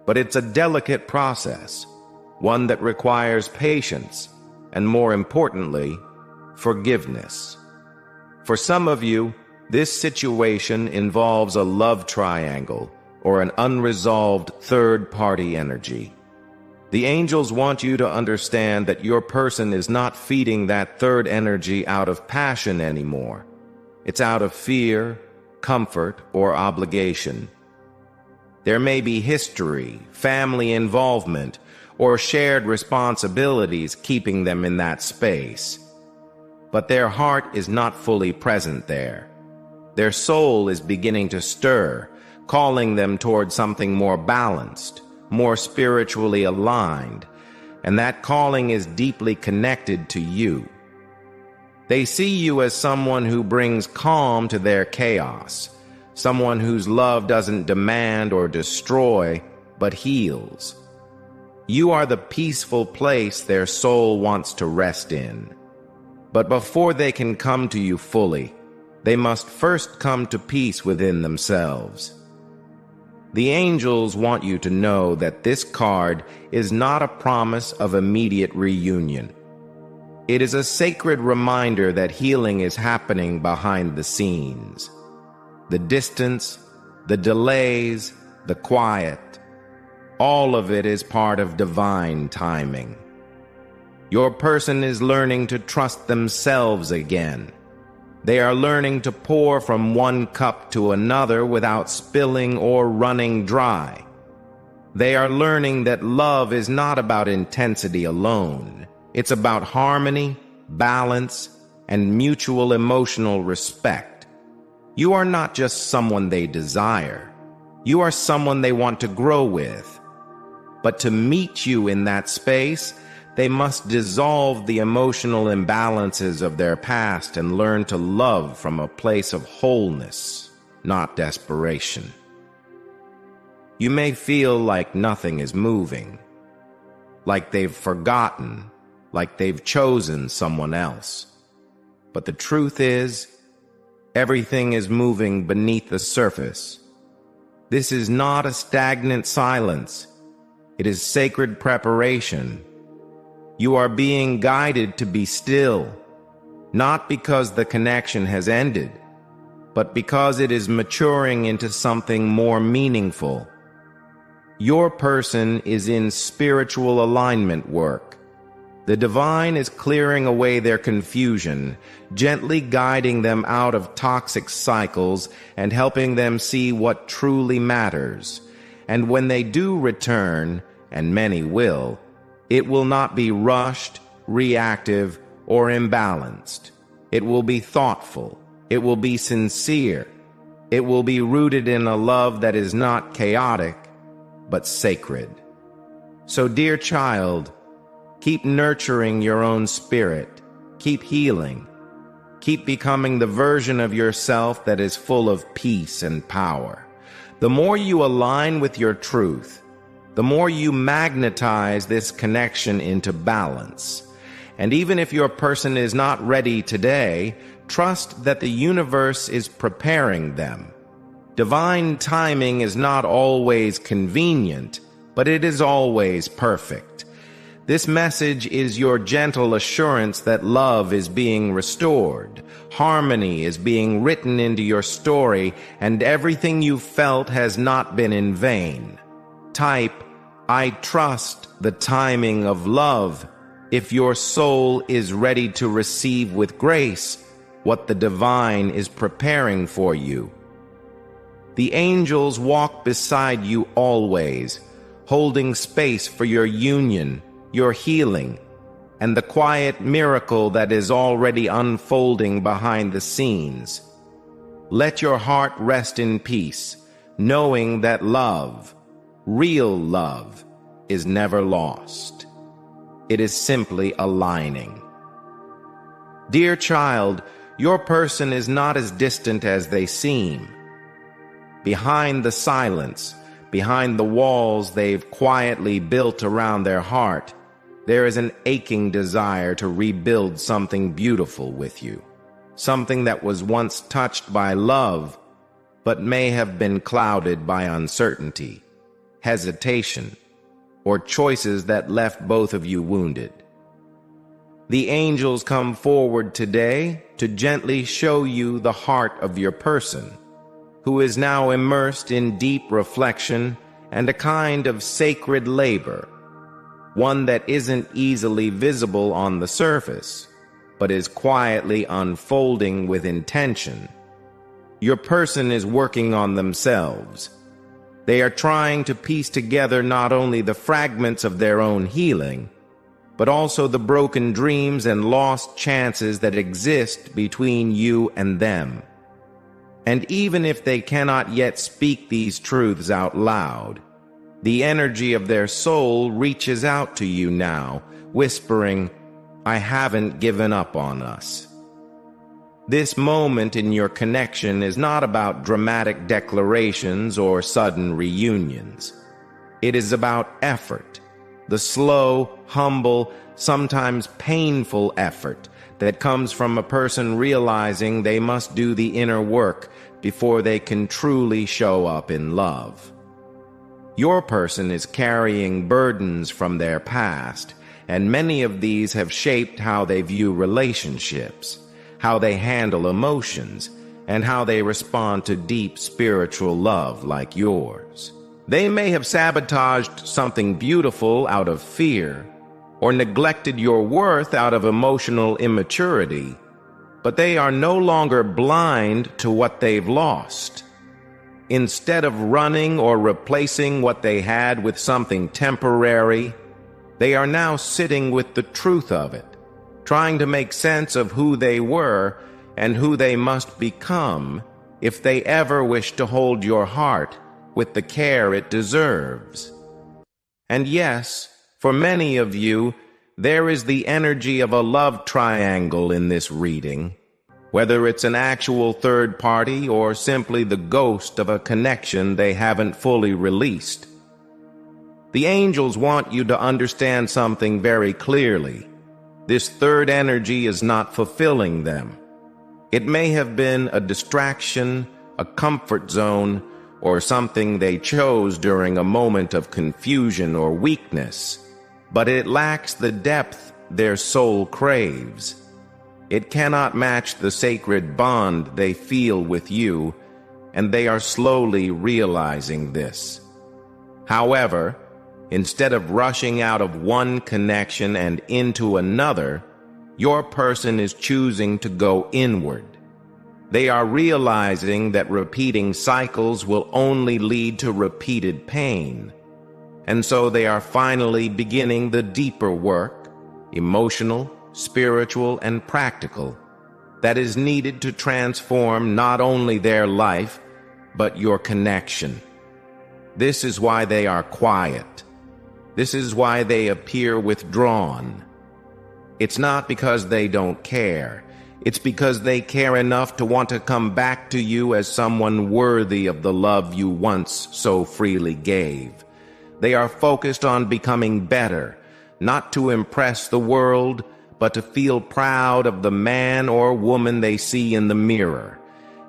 But it's a delicate process, one that requires patience, and more importantly, forgiveness. For some of you, this situation involves a love triangle or an unresolved third-party energy. The angels want you to understand that your person is not feeding that third energy out of passion anymore. It's out of fear, comfort, or obligation. There may be history, family involvement, or shared responsibilities keeping them in that space. But their heart is not fully present there. Their soul is beginning to stir, calling them toward something more balanced, more spiritually aligned, and that calling is deeply connected to you. They see you as someone who brings calm to their chaos, someone whose love doesn't demand or destroy, but heals. You are the peaceful place their soul wants to rest in. But before they can come to you fully, they must first come to peace within themselves. The angels want you to know that this card is not a promise of immediate reunion. It is a sacred reminder that healing is happening behind the scenes. The distance, the delays, the quiet, all of it is part of divine timing. Your person is learning to trust themselves again. They are learning to pour from one cup to another without spilling or running dry. They are learning that love is not about intensity alone. It's about harmony, balance, and mutual emotional respect. You are not just someone they desire. You are someone they want to grow with. But to meet you in that space, they must dissolve the emotional imbalances of their past and learn to love from a place of wholeness, not desperation. You may feel like nothing is moving, like they've forgotten, like they've chosen someone else. But the truth is, everything is moving beneath the surface. This is not a stagnant silence. It is sacred preparation. You are being guided to be still, not because the connection has ended, but because it is maturing into something more meaningful. Your person is in spiritual alignment work. The divine is clearing away their confusion, gently guiding them out of toxic cycles and helping them see what truly matters. And when they do return, and many will, it will not be rushed, reactive, or imbalanced. It will be thoughtful. It will be sincere. It will be rooted in a love that is not chaotic, but sacred. So, dear child, keep nurturing your own spirit. Keep healing. Keep becoming the version of yourself that is full of peace and power. The more you align with your truth, the more you magnetize this connection into balance. And even if your person is not ready today, trust that the universe is preparing them. Divine timing is not always convenient, but it is always perfect. This message is your gentle assurance that love is being restored, harmony is being written into your story, and everything you felt has not been in vain. Type, "I trust the timing of love," if your soul is ready to receive with grace what the divine is preparing for you. The angels walk beside you always, holding space for your union, your healing, and the quiet miracle that is already unfolding behind the scenes. Let your heart rest in peace, knowing that love, real love, is never lost. It is simply aligning. Dear child, your person is not as distant as they seem. Behind the silence, behind the walls they've quietly built around their heart, There is an aching desire to rebuild something beautiful with you, something that was once touched by love, but may have been clouded by uncertainty, hesitation, or choices that left both of you wounded. The angels come forward today to gently show you the heart of your person, who is now immersed in deep reflection and a kind of sacred labor, one that isn't easily visible on the surface, but is quietly unfolding with intention. Your person is working on themselves. They are trying to piece together not only the fragments of their own healing, but also the broken dreams and lost chances that exist between you and them. And even if they cannot yet speak these truths out loud, the energy of their soul reaches out to you now, whispering, "I haven't given up on us." This moment in your connection is not about dramatic declarations or sudden reunions. It is about effort, the slow, humble, sometimes painful effort that comes from a person realizing they must do the inner work before they can truly show up in love. Your person is carrying burdens from their past, and many of these have shaped how they view relationships, how they handle emotions, and how they respond to deep spiritual love like yours. They may have sabotaged something beautiful out of fear, or neglected your worth out of emotional immaturity, but they are no longer blind to what they've lost. Instead of running or replacing what they had with something temporary, they are now sitting with the truth of it, trying to make sense of who they were and who they must become if they ever wish to hold your heart with the care it deserves. And yes, for many of you, there is the energy of a love triangle in this reading, whether it's an actual third party or simply the ghost of a connection they haven't fully released. The angels want you to understand something very clearly. This third energy is not fulfilling them. It may have been a distraction, a comfort zone, or something they chose during a moment of confusion or weakness, but it lacks the depth their soul craves. It cannot match the sacred bond they feel with you, and they are slowly realizing this. However, instead of rushing out of one connection and into another, your person is choosing to go inward. They are realizing that repeating cycles will only lead to repeated pain, and so they are finally beginning the deeper work, emotional, spiritual, and practical, that is needed to transform not only their life, but your connection. This is why they are quiet. This is why they appear withdrawn. It's not because they don't care. It's because they care enough to want to come back to you as someone worthy of the love you once so freely gave. They are focused on becoming better, not to impress the world, but to feel proud of the man or woman they see in the mirror.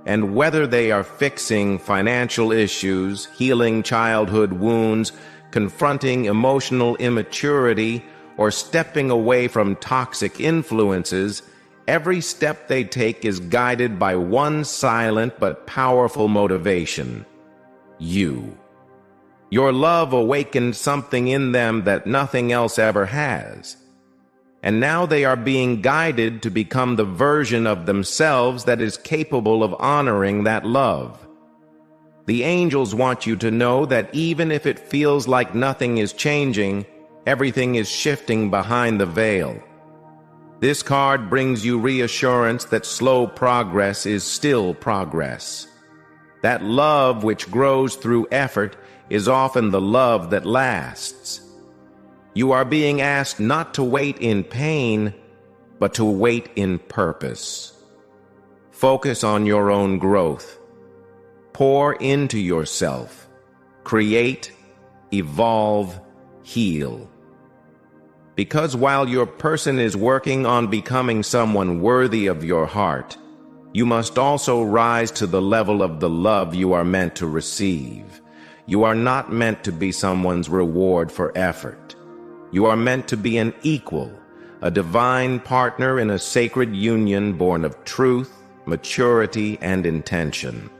And whether they are fixing financial issues, healing childhood wounds, confronting emotional immaturity, or stepping away from toxic influences, every step they take is guided by one silent but powerful motivation: you. Your love awakened something in them that nothing else ever has. And now they are being guided to become the version of themselves that is capable of honoring that love. The angels want you to know that even if it feels like nothing is changing, everything is shifting behind the veil. This card brings you reassurance that slow progress is still progress. That love which grows through effort is often the love that lasts. You are being asked not to wait in pain, but to wait in purpose. Focus on your own growth. Pour into yourself. Create, evolve, heal. Because while your person is working on becoming someone worthy of your heart, you must also rise to the level of the love you are meant to receive. You are not meant to be someone's reward for effort. You are meant to be an equal, a divine partner in a sacred union born of truth, maturity, and intention.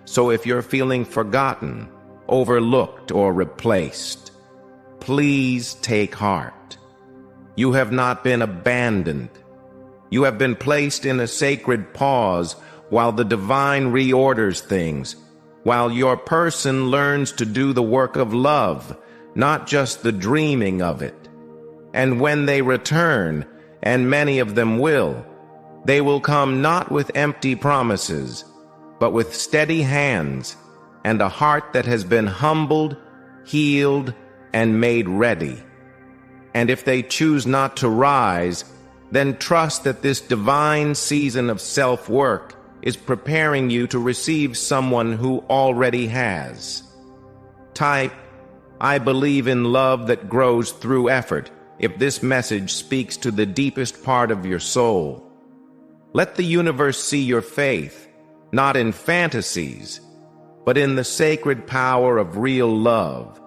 So if you're feeling forgotten, overlooked, or replaced, please take heart. You have not been abandoned. You have been placed in a sacred pause while the divine reorders things, while your person learns to do the work of love, not just the dreaming of it. And when they return, and many of them will, they will come not with empty promises, but with steady hands and a heart that has been humbled, healed, and made ready. And if they choose not to rise, then trust that this divine season of self-work is preparing you to receive someone who already has. Type, "I believe in love that grows through effort," if this message speaks to the deepest part of your soul. Let the universe see your faith, not in fantasies, but in the sacred power of real love,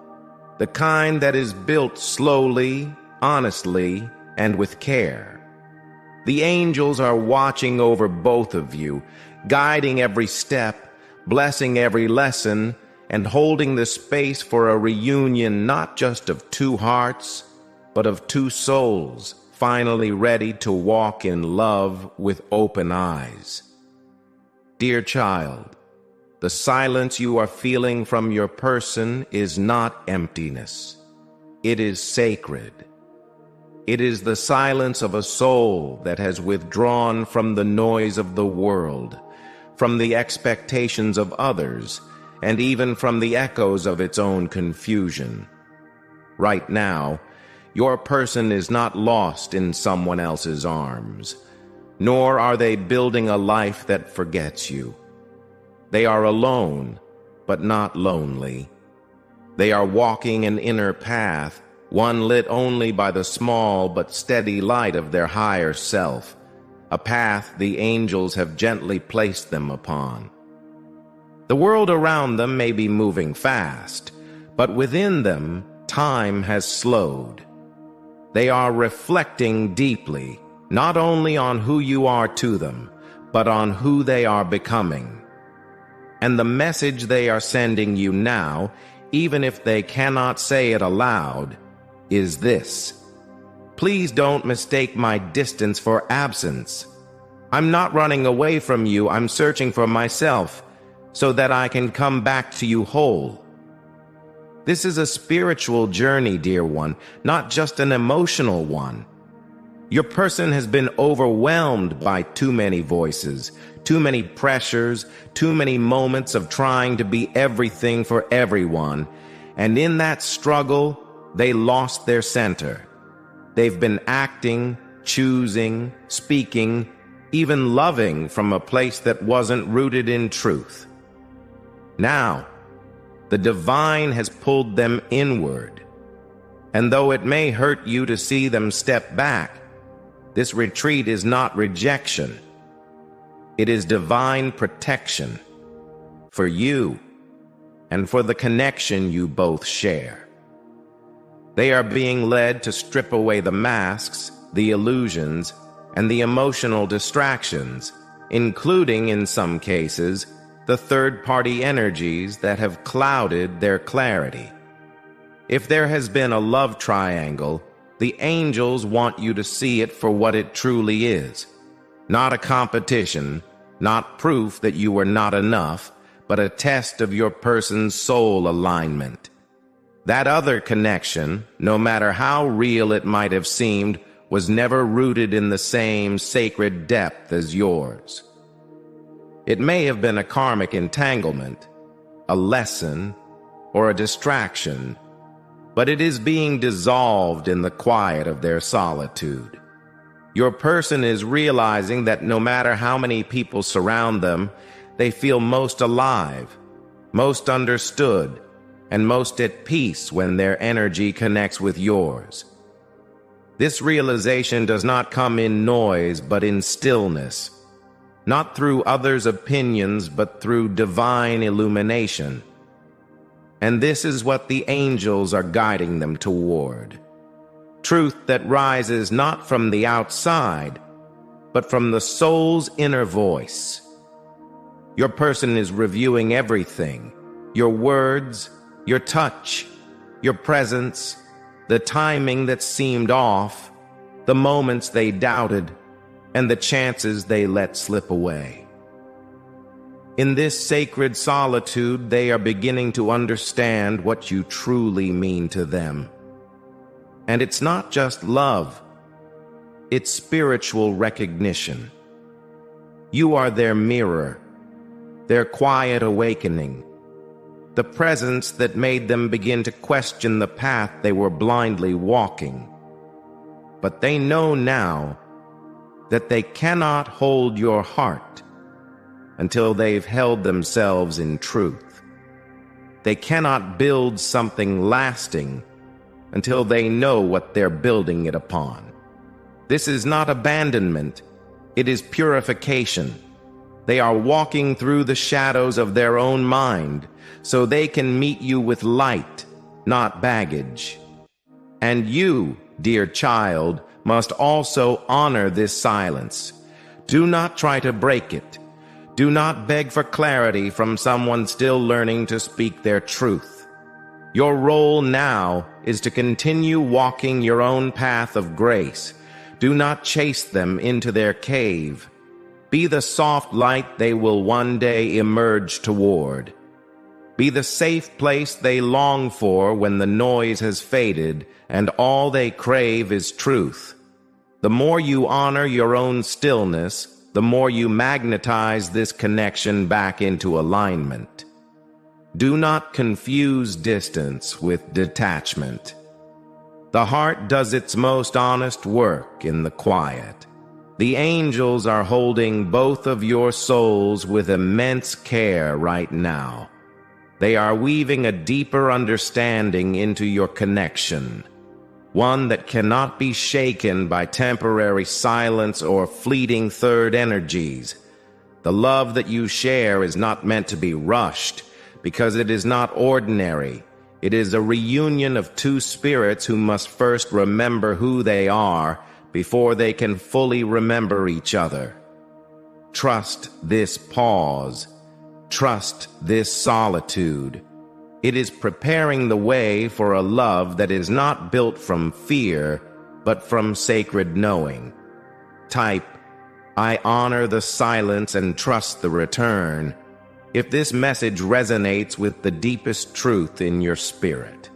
the kind that is built slowly, honestly, and with care. The angels are watching over both of you, guiding every step, blessing every lesson, and holding the space for a reunion not just of two hearts, but of two souls, finally ready to walk in love with open eyes. Dear child, the silence you are feeling from your person is not emptiness. It is sacred. It is the silence of a soul that has withdrawn from the noise of the world, from the expectations of others, and even from the echoes of its own confusion. Right now, your person is not lost in someone else's arms, nor are they building a life that forgets you. They are alone, but not lonely. They are walking an inner path, one lit only by the small but steady light of their higher self, a path the angels have gently placed them upon. The world around them may be moving fast, but within them, time has slowed. They are reflecting deeply, not only on who you are to them, but on who they are becoming. And the message they are sending you now, even if they cannot say it aloud, is this: please don't mistake my distance for absence. I'm not running away from you, I'm searching for myself, so that I can come back to you whole. This is a spiritual journey, dear one, not just an emotional one. Your person has been overwhelmed by too many voices, too many pressures, too many moments of trying to be everything for everyone, and in that struggle, they lost their center. They've been acting, choosing, speaking, even loving from a place that wasn't rooted in truth. Now, the divine has pulled them inward. And though it may hurt you to see them step back, this retreat is not rejection. It is divine protection for you and for the connection you both share. They are being led to strip away the masks, the illusions, and the emotional distractions, including, in some cases, the third-party energies that have clouded their clarity. If there has been a love triangle, the angels want you to see it for what it truly is. Not a competition, not proof that you were not enough, but a test of your person's soul alignment. That other connection, no matter how real it might have seemed, was never rooted in the same sacred depth as yours. It may have been a karmic entanglement, a lesson, or a distraction, but it is being dissolved in the quiet of their solitude. Your person is realizing that no matter how many people surround them, they feel most alive, most understood, and most at peace when their energy connects with yours. This realization does not come in noise, but in stillness, not through others' opinions, but through divine illumination. And this is what the angels are guiding them toward. Truth that rises not from the outside, but from the soul's inner voice. Your person is reviewing everything: your words, your touch, your presence, the timing that seemed off, the moments they doubted, and the chances they let slip away. In this sacred solitude, they are beginning to understand what you truly mean to them. And it's not just love, it's spiritual recognition. You are their mirror, their quiet awakening, the presence that made them begin to question the path they were blindly walking. But they know now that they cannot hold your heart until they've held themselves in truth. They cannot build something lasting until they know what they're building it upon. This is not abandonment, it is purification. They are walking through the shadows of their own mind so they can meet you with light, not baggage. And you, dear child, must also honor this silence. Do not try to break it. Do not beg for clarity from someone still learning to speak their truth. Your role now is to continue walking your own path of grace. Do not chase them into their cave. Be the soft light they will one day emerge toward. Be the safe place they long for when the noise has faded and all they crave is truth. The more you honor your own stillness, the more you magnetize this connection back into alignment. Do not confuse distance with detachment. The heart does its most honest work in the quiet. The angels are holding both of your souls with immense care right now. They are weaving a deeper understanding into your connection, one that cannot be shaken by temporary silence or fleeting third energies. The love that you share is not meant to be rushed, because it is not ordinary. It is a reunion of two spirits who must first remember who they are before they can fully remember each other. Trust this pause. Trust this solitude. It is preparing the way for a love that is not built from fear, but from sacred knowing. Type, "I honor the silence and trust the return," if this message resonates with the deepest truth in your spirit.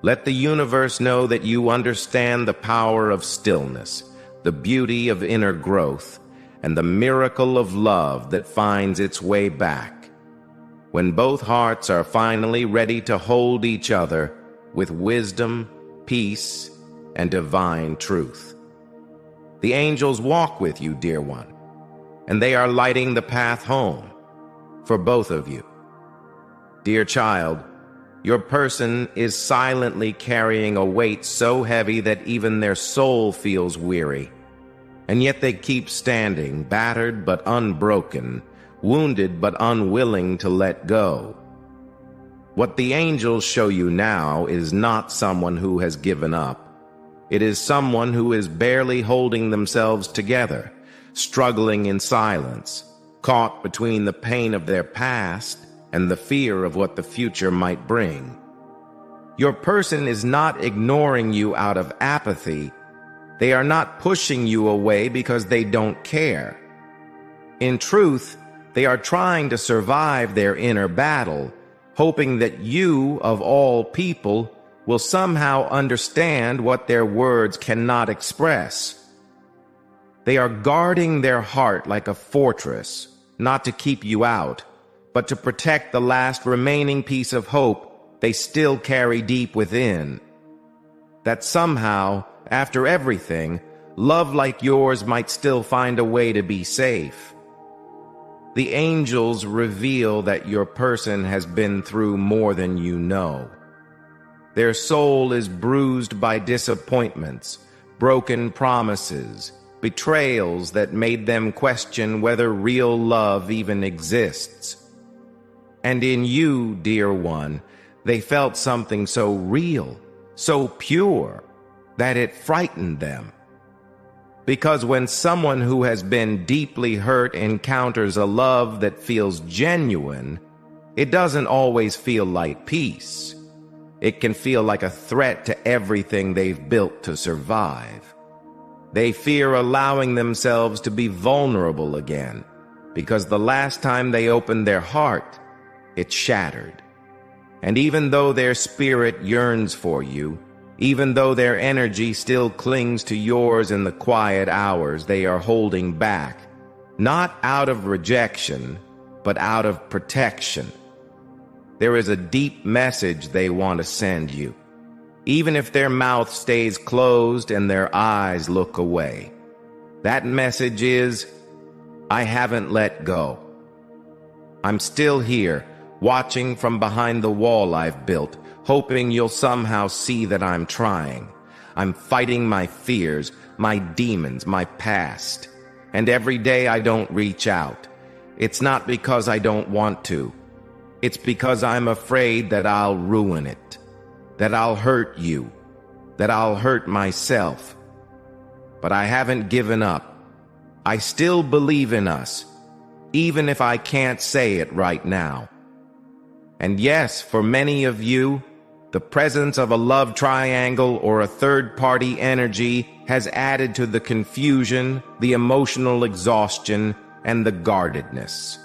Let the universe know that you understand the power of stillness, the beauty of inner growth, and the miracle of love that finds its way back. When both hearts are finally ready to hold each other with wisdom, peace, and divine truth. The angels walk with you, dear one, and they are lighting the path home for both of you. Dear child, your person is silently carrying a weight so heavy that even their soul feels weary. And yet they keep standing, battered but unbroken, wounded but unwilling to let go. What the angels show you now is not someone who has given up. It is someone who is barely holding themselves together, struggling in silence, caught between the pain of their past and the fear of what the future might bring. Your person is not ignoring you out of apathy. They are not pushing you away because they don't care. In truth, they are trying to survive their inner battle, hoping that you, of all people, will somehow understand what their words cannot express. They are guarding their heart like a fortress, not to keep you out, but to protect the last remaining piece of hope they still carry deep within. That somehow, after everything, love like yours might still find a way to be safe. The angels reveal that your person has been through more than you know. Their soul is bruised by disappointments, broken promises, betrayals that made them question whether real love even exists. And in you, dear one, they felt something so real, so pure, that it frightened them. Because when someone who has been deeply hurt encounters a love that feels genuine, it doesn't always feel like peace. It can feel like a threat to everything they've built to survive. They fear allowing themselves to be vulnerable again, because the last time they opened their heart, it shattered. And even though their spirit yearns for you, even though their energy still clings to yours in the quiet hours, they are holding back, not out of rejection, but out of protection. There is a deep message they want to send you, even if their mouth stays closed and their eyes look away. That message is, I haven't let go. I'm still here, watching from behind the wall I've built, hoping you'll somehow see that I'm trying. I'm fighting my fears, my demons, my past. And every day I don't reach out. It's not because I don't want to. It's because I'm afraid that I'll ruin it, that I'll hurt you, that I'll hurt myself. But I haven't given up. I still believe in us, even if I can't say it right now. And yes, for many of you, the presence of a love triangle or a third-party energy has added to the confusion, the emotional exhaustion, and the guardedness.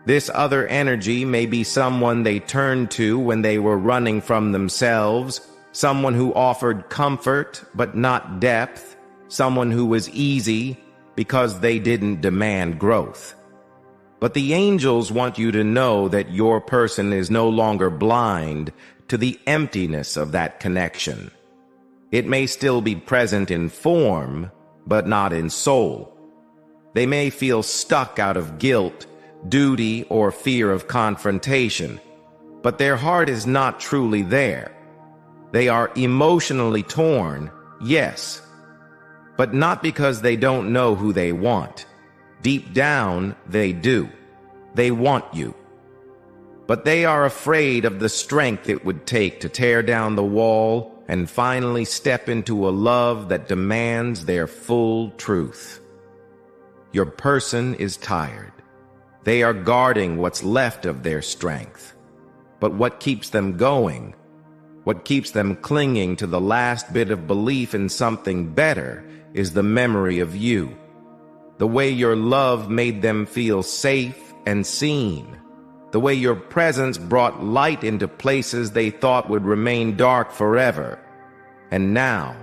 This other energy may be someone they turned to when they were running from themselves, someone who offered comfort but not depth, someone who was easy because they didn't demand growth. But the angels want you to know that your person is no longer blind to the emptiness of that connection. It may still be present in form, but not in soul. They may feel stuck out of guilt, duty, or fear of confrontation, but their heart is not truly there. They are emotionally torn, yes, but not because they don't know who they want. Deep down, they do. They want you. But they are afraid of the strength it would take to tear down the wall and finally step into a love that demands their full truth. Your person is tired. They are guarding what's left of their strength. But what keeps them going, what keeps them clinging to the last bit of belief in something better, is the memory of you. The way your love made them feel safe and seen. The way your presence brought light into places they thought would remain dark forever. And now,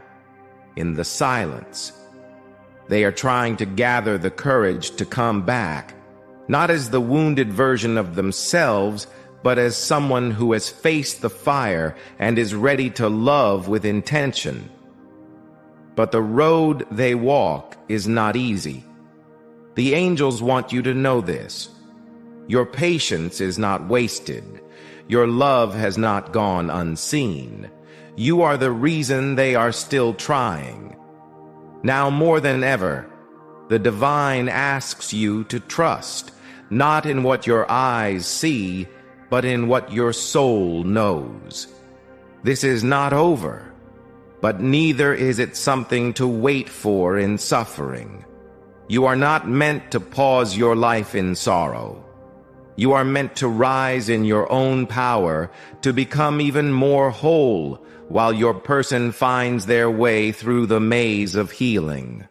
in the silence, they are trying to gather the courage to come back, not as the wounded version of themselves, but as someone who has faced the fire and is ready to love with intention. But the road they walk is not easy. The angels want you to know this. Your patience is not wasted. Your love has not gone unseen. You are the reason they are still trying. Now more than ever, the divine asks you to trust, not in what your eyes see, but in what your soul knows. This is not over, but neither is it something to wait for in suffering. You are not meant to pause your life in sorrow. You are meant to rise in your own power, to become even more whole, while your person finds their way through the maze of healing.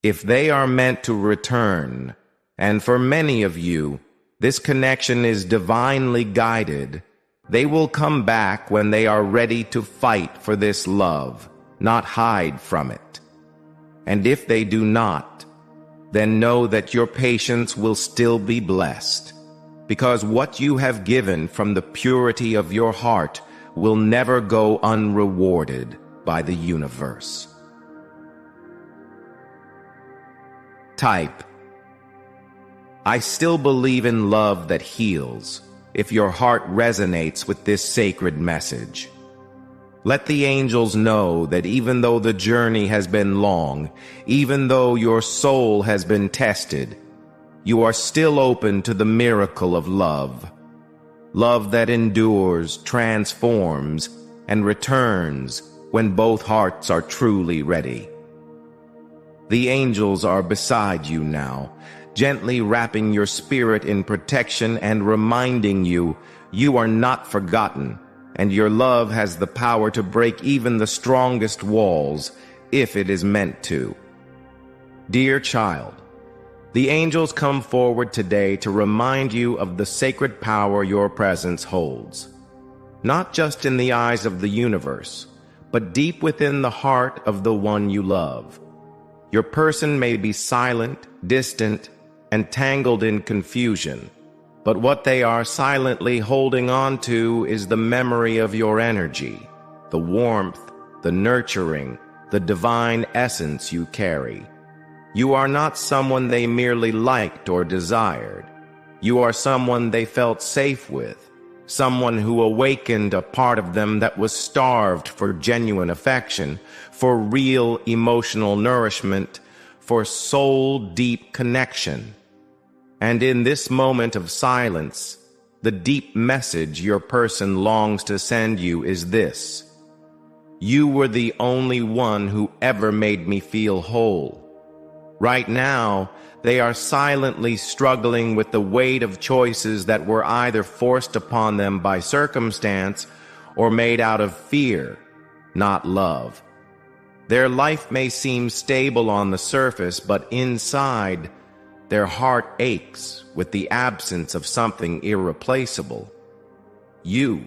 If they are meant to return, and for many of you, this connection is divinely guided, they will come back when they are ready to fight for this love, not hide from it. And if they do not, then know that your patience will still be blessed, because what you have given from the purity of your heart will never go unrewarded by the universe. Type: I still believe in love that heals, if your heart resonates with this sacred message. Let the angels know that even though the journey has been long, even though your soul has been tested, you are still open to the miracle of love. Love that endures, transforms, and returns when both hearts are truly ready. The angels are beside you now, gently wrapping your spirit in protection and reminding you you are not forgotten, and your love has the power to break even the strongest walls if it is meant to. Dear child, the angels come forward today to remind you of the sacred power your presence holds, not just in the eyes of the universe, but deep within the heart of the one you love. Your person may be silent, distant, and tangled in confusion, but what they are silently holding on to is the memory of your energy, the warmth, the nurturing, the divine essence you carry. You are not someone they merely liked or desired. You are someone they felt safe with, someone who awakened a part of them that was starved for genuine affection, for real emotional nourishment, for soul-deep connection. And in this moment of silence, the deep message your person longs to send you is this: you were the only one who ever made me feel whole. Right now, they are silently struggling with the weight of choices that were either forced upon them by circumstance or made out of fear, not love. Their life may seem stable on the surface, but inside, their heart aches with the absence of something irreplaceable. You.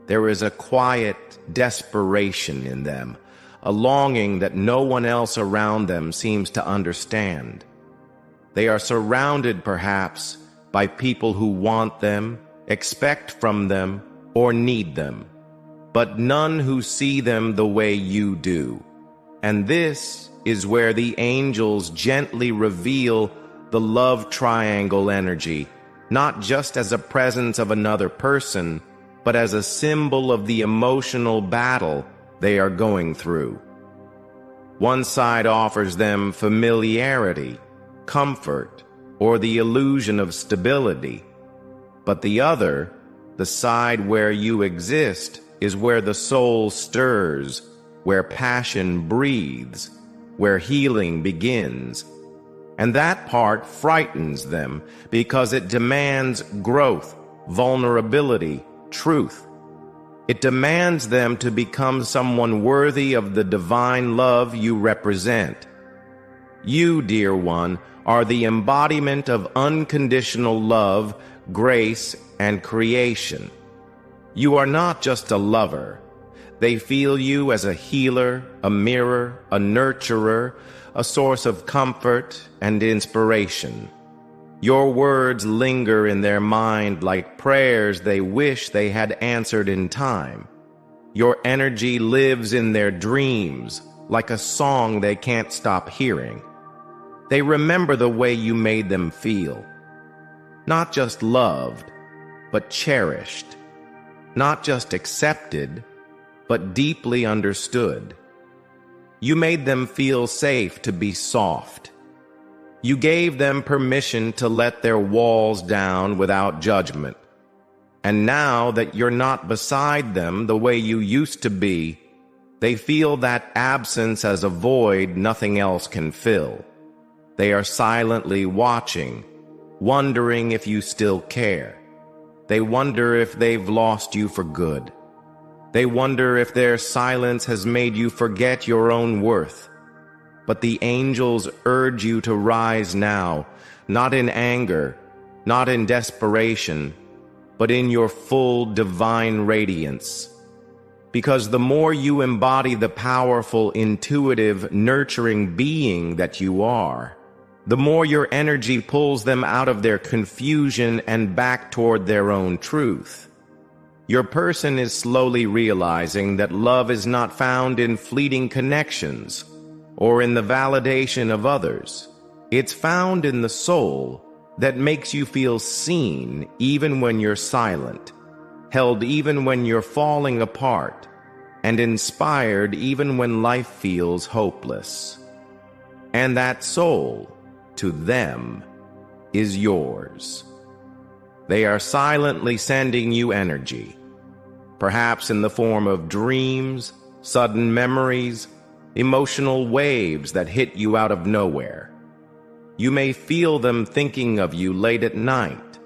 There is a quiet desperation in them, a longing that no one else around them seems to understand. They are surrounded, perhaps, by people who want them, expect from them, or need them, but none who see them the way you do. And this is where the angels gently reveal the love triangle energy, not just as a presence of another person, but as a symbol of the emotional battle they are going through. One side offers them familiarity, comfort, or the illusion of stability, but the other, the side where you exist, is where the soul stirs, where passion breathes, where healing begins. And that part frightens them because it demands growth, vulnerability, truth. It demands them to become someone worthy of the divine love you represent. You, dear one, are the embodiment of unconditional love, grace, and creation. You are not just a lover. They feel you as a healer, a mirror, a nurturer, a source of comfort and inspiration. Your words linger in their mind like prayers they wish they had answered in time. Your energy lives in their dreams like a song they can't stop hearing. They remember the way you made them feel. Not just loved, but cherished. Not just accepted, but deeply understood. You made them feel safe to be soft. You gave them permission to let their walls down without judgment. And now that you're not beside them the way you used to be, they feel that absence as a void nothing else can fill. They are silently watching, wondering if you still care. They wonder if they've lost you for good. They wonder if their silence has made you forget your own worth. But the angels urge you to rise now, not in anger, not in desperation, but in your full divine radiance. Because the more you embody the powerful, intuitive, nurturing being that you are, the more your energy pulls them out of their confusion and back toward their own truth. Your person is slowly realizing that love is not found in fleeting connections or in the validation of others. It's found in the soul that makes you feel seen even when you're silent, held even when you're falling apart, and inspired even when life feels hopeless. And that soul, to them, is yours. They are silently sending you energy, perhaps in the form of dreams, sudden memories, emotional waves that hit you out of nowhere. You may feel them thinking of you late at night.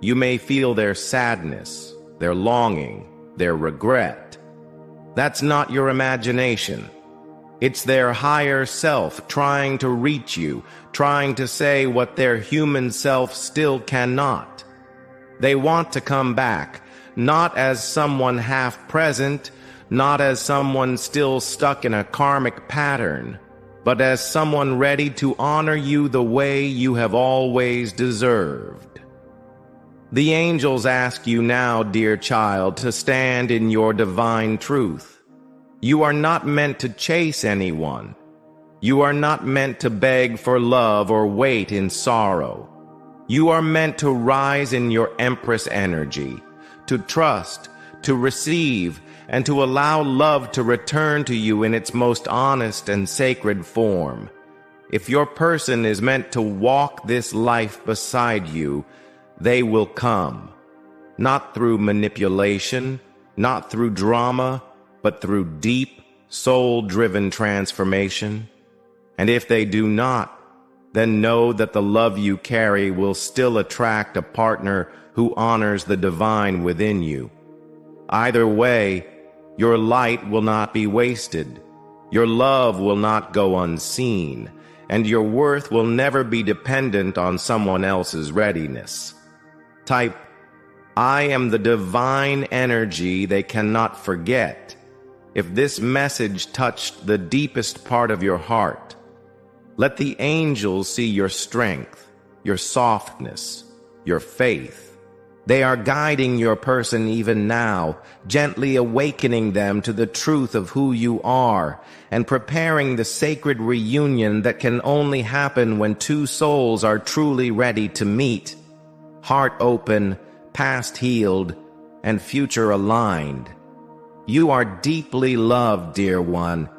You may feel their sadness, their longing, their regret. That's not your imagination. It's their higher self trying to reach you, trying to say what their human self still cannot. They want to come back, not as someone half present, not as someone still stuck in a karmic pattern, but as someone ready to honor you the way you have always deserved. The angels ask you now, dear child, to stand in your divine truth. You are not meant to chase anyone. You are not meant to beg for love or wait in sorrow. You are meant to rise in your Empress energy, to trust, to receive, and to allow love to return to you in its most honest and sacred form. If your person is meant to walk this life beside you, they will come, not through manipulation, not through drama, but through deep, soul-driven transformation. And if they do not, then know that the love you carry will still attract a partner who honors the divine within you. Either way, your light will not be wasted, your love will not go unseen, and your worth will never be dependent on someone else's readiness. Type, I am the divine energy they cannot forget. If this message touched the deepest part of your heart, let the angels see your strength, your softness, your faith. They are guiding your person even now, gently awakening them to the truth of who you are, and preparing the sacred reunion that can only happen when two souls are truly ready to meet, heart open, past healed, and future aligned. You are deeply loved, dear one,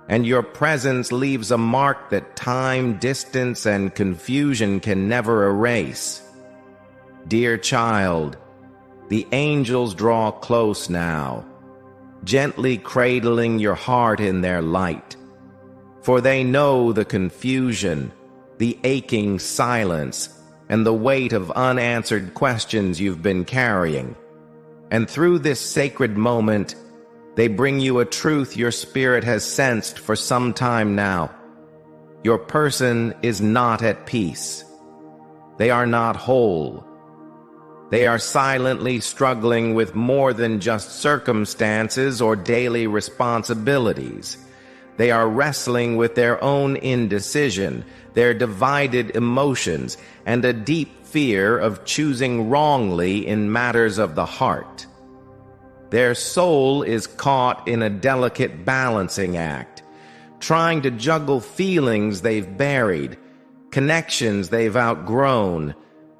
and your presence leaves a mark that time, distance, and confusion can never erase. Dear child, the angels draw close now, gently cradling your heart in their light. For they know the confusion, the aching silence, and the weight of unanswered questions you've been carrying. And through this sacred moment, they bring you a truth your spirit has sensed for some time now. Your person is not at peace. They are not whole. They are silently struggling with more than just circumstances or daily responsibilities. They are wrestling with their own indecision, their divided emotions, and a deep fear of choosing wrongly in matters of the heart. Their soul is caught in a delicate balancing act, trying to juggle feelings they've buried, connections they've outgrown,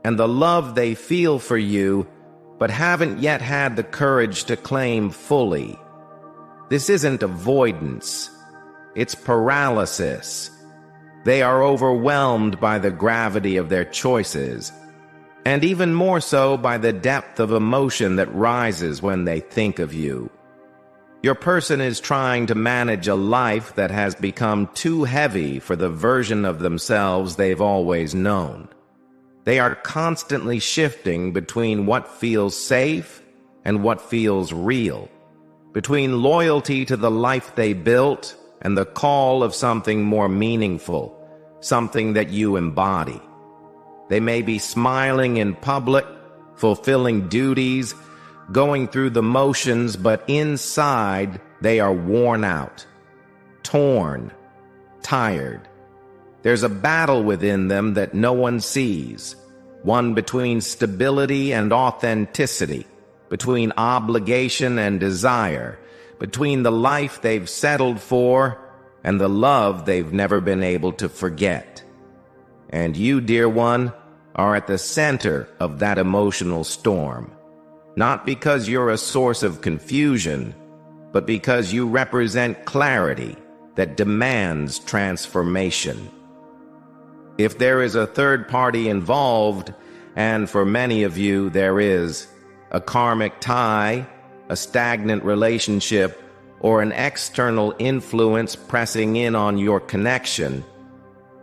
and the love they feel for you, but haven't yet had the courage to claim fully. This isn't avoidance, it's paralysis. They are overwhelmed by the gravity of their choices, and even more so by the depth of emotion that rises when they think of you. Your person is trying to manage a life that has become too heavy for the version of themselves they've always known. They are constantly shifting between what feels safe and what feels real, between loyalty to the life they built and the call of something more meaningful, something that you embody. They may be smiling in public, fulfilling duties, going through the motions, but inside they are worn out, torn, tired. There's a battle within them that no one sees, one between stability and authenticity, between obligation and desire, between the life they've settled for and the love they've never been able to forget. And you, dear one, are at the center of that emotional storm, not because you're a source of confusion, but because you represent clarity that demands transformation. If there is a third party involved, and for many of you there is, a karmic tie, a stagnant relationship, or an external influence pressing in on your connection,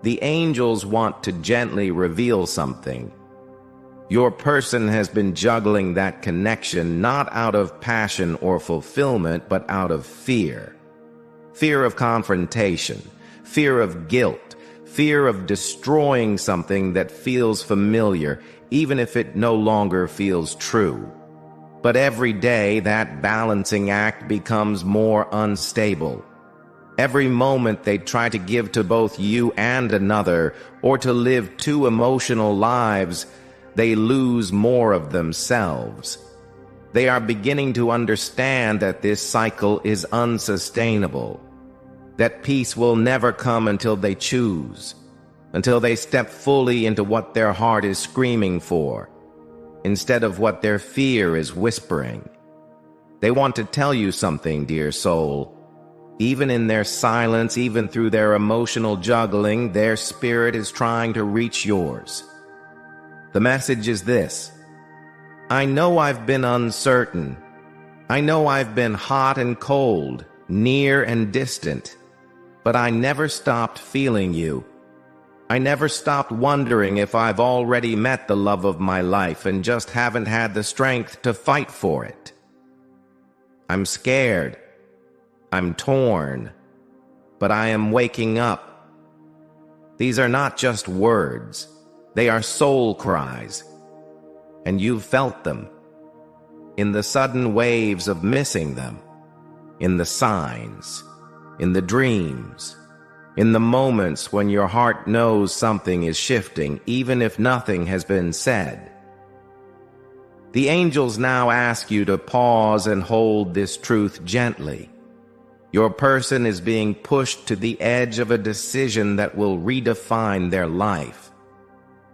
the angels want to gently reveal something. Your person has been juggling that connection not out of passion or fulfillment, but out of fear. Fear of confrontation, fear of guilt, fear of destroying something that feels familiar, even if it no longer feels true. But every day, that balancing act becomes more unstable. Every moment they try to give to both you and another, or to live two emotional lives, they lose more of themselves. They are beginning to understand that this cycle is unsustainable, that peace will never come until they choose, until they step fully into what their heart is screaming for, instead of what their fear is whispering. They want to tell you something, dear soul. Even in their silence, even through their emotional juggling, their spirit is trying to reach yours. The message is this: I know I've been uncertain. I know I've been hot and cold, near and distant, but I never stopped feeling you. I never stopped wondering if I've already met the love of my life and just haven't had the strength to fight for it. I'm scared. I'm torn. But I am waking up. These are not just words. They are soul cries. And you've felt them. In the sudden waves of missing them. In the signs. In the dreams. In the moments when your heart knows something is shifting, even if nothing has been said. The angels now ask you to pause and hold this truth gently. Your person is being pushed to the edge of a decision that will redefine their life.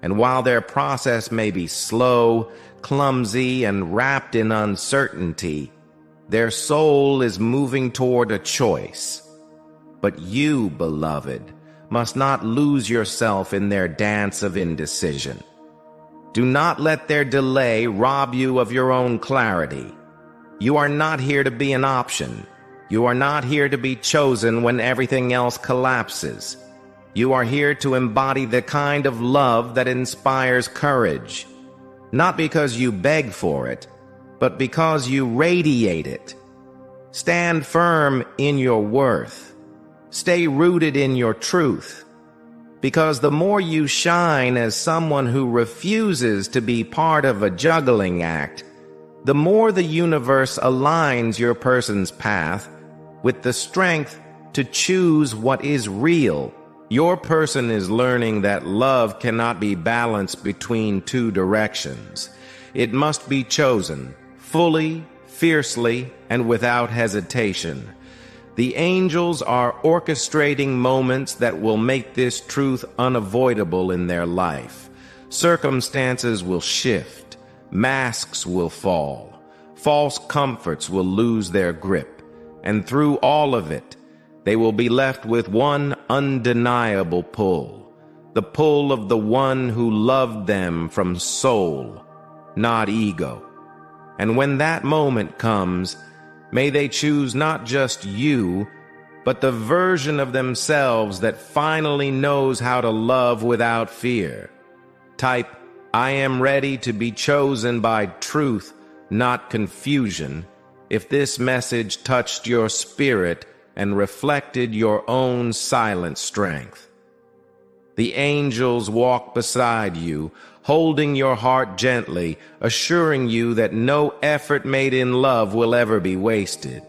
And while their process may be slow, clumsy, and wrapped in uncertainty, their soul is moving toward a choice. But you, beloved, must not lose yourself in their dance of indecision. Do not let their delay rob you of your own clarity. You are not here to be an option. You are not here to be chosen when everything else collapses. You are here to embody the kind of love that inspires courage. Not because you beg for it, but because you radiate it. Stand firm in your worth. Stay rooted in your truth, because the more you shine as someone who refuses to be part of a juggling act, the more the universe aligns your person's path with the strength to choose what is real. Your person is learning that love cannot be balanced between two directions. It must be chosen fully, fiercely, and without hesitation. The angels are orchestrating moments that will make this truth unavoidable in their life. Circumstances will shift, masks will fall, false comforts will lose their grip, and through all of it, they will be left with one undeniable pull, the pull of the one who loved them from soul, not ego. And when that moment comes, may they choose not just you, but the version of themselves that finally knows how to love without fear. Type, I am ready to be chosen by truth, not confusion, if this message touched your spirit and reflected your own silent strength. The angels walk beside you, holding your heart gently, assuring you that no effort made in love will ever be wasted.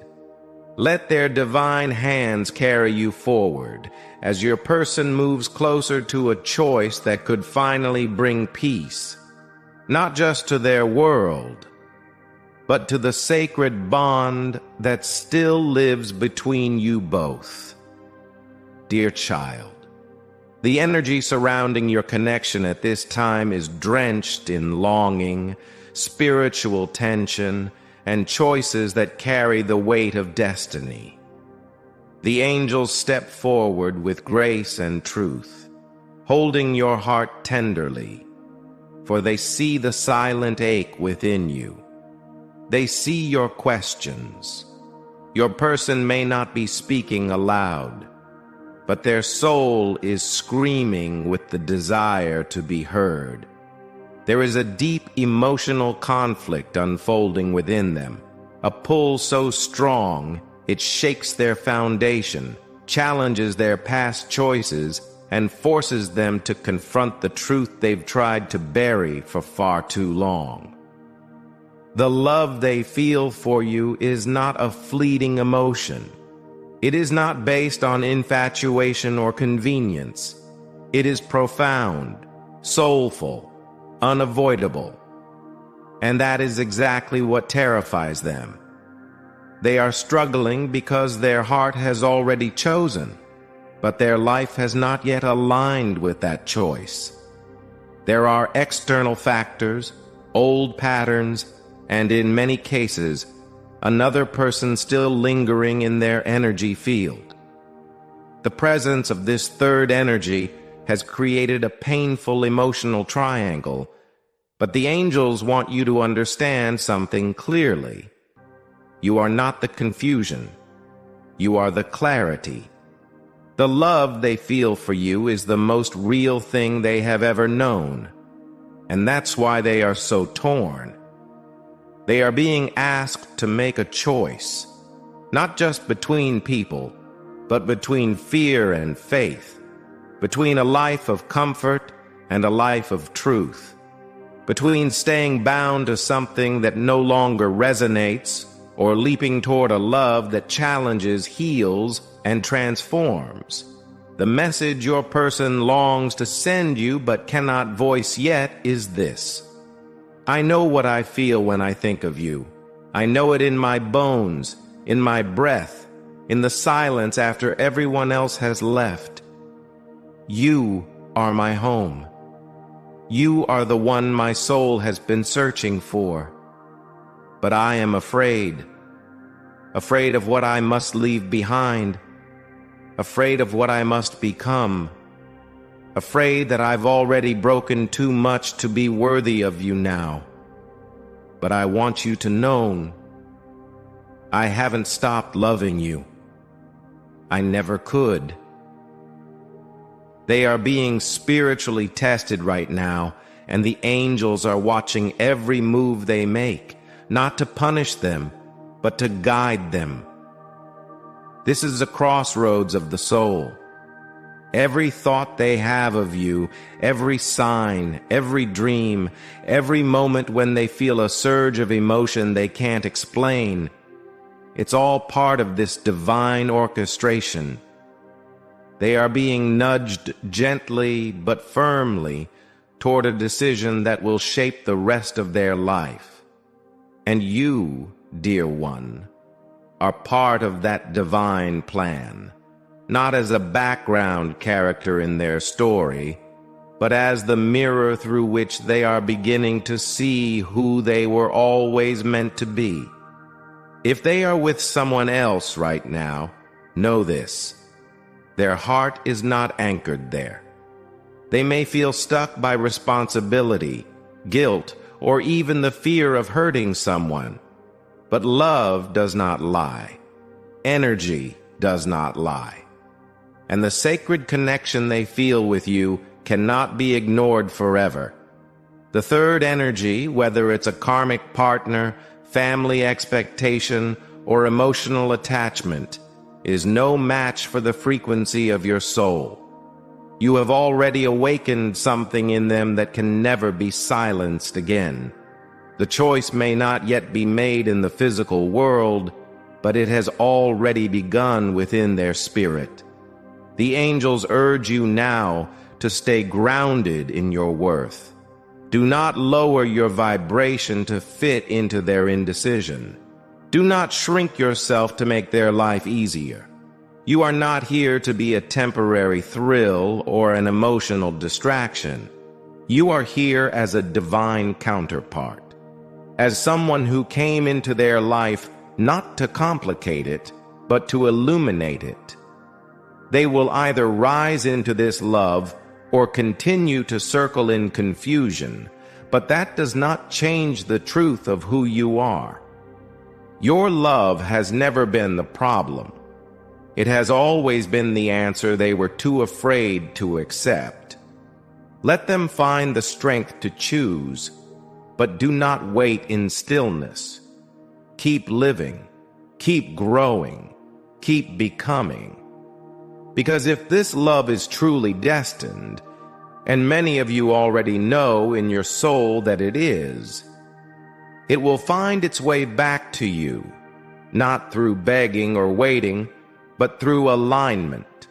Let their divine hands carry you forward as your person moves closer to a choice that could finally bring peace, not just to their world, but to the sacred bond that still lives between you both. Dear child, the energy surrounding your connection at this time is drenched in longing, spiritual tension, and choices that carry the weight of destiny. The angels step forward with grace and truth, holding your heart tenderly, for they see the silent ache within you. They see your questions. Your person may not be speaking aloud, but their soul is screaming with the desire to be heard. There is a deep emotional conflict unfolding within them, a pull so strong it shakes their foundation, challenges their past choices, and forces them to confront the truth they've tried to bury for far too long. The love they feel for you is not a fleeting emotion. It is not based on infatuation or convenience. It is profound, soulful, unavoidable. And that is exactly what terrifies them. They are struggling because their heart has already chosen, but their life has not yet aligned with that choice. There are external factors, old patterns, and in many cases, another person still lingering in their energy field. The presence of this third energy has created a painful emotional triangle, but the angels want you to understand something clearly. You are not the confusion. You are the clarity. The love they feel for you is the most real thing they have ever known, and that's why they are so torn. They are being asked to make a choice, not just between people, but between fear and faith, between a life of comfort and a life of truth, between staying bound to something that no longer resonates or leaping toward a love that challenges, heals, and transforms. The message your person longs to send you but cannot voice yet is this: I know what I feel when I think of you. I know it in my bones, in my breath, in the silence after everyone else has left. You are my home. You are the one my soul has been searching for. But I am afraid. Afraid of what I must leave behind. Afraid of what I must become. Afraid that I've already broken too much to be worthy of you now. But I want you to know, I haven't stopped loving you. I never could. They are being spiritually tested right now, and the angels are watching every move they make, not to punish them, but to guide them. This is a crossroads of the soul. Every thought they have of you, every sign, every dream, every moment when they feel a surge of emotion they can't explain, it's all part of this divine orchestration. They are being nudged gently but firmly toward a decision that will shape the rest of their life. And you, dear one, are part of that divine plan. Not as a background character in their story, but as the mirror through which they are beginning to see who they were always meant to be. If they are with someone else right now, know this: their heart is not anchored there. They may feel stuck by responsibility, guilt, or even the fear of hurting someone. But love does not lie. Energy does not lie. And the sacred connection they feel with you cannot be ignored forever. The third energy, whether it's a karmic partner, family expectation, or emotional attachment, is no match for the frequency of your soul. You have already awakened something in them that can never be silenced again. The choice may not yet be made in the physical world, but it has already begun within their spirit. The angels urge you now to stay grounded in your worth. Do not lower your vibration to fit into their indecision. Do not shrink yourself to make their life easier. You are not here to be a temporary thrill or an emotional distraction. You are here as a divine counterpart. as someone who came into their life not to complicate it, but to illuminate it. They will either rise into this love or continue to circle in confusion, but that does not change the truth of who you are. Your love has never been the problem. It has always been the answer they were too afraid to accept. Let them find the strength to choose, but do not wait in stillness. Keep living, keep growing, keep becoming. Because if this love is truly destined, and many of you already know in your soul that it is, it will find its way back to you, not through begging or waiting, but through alignment,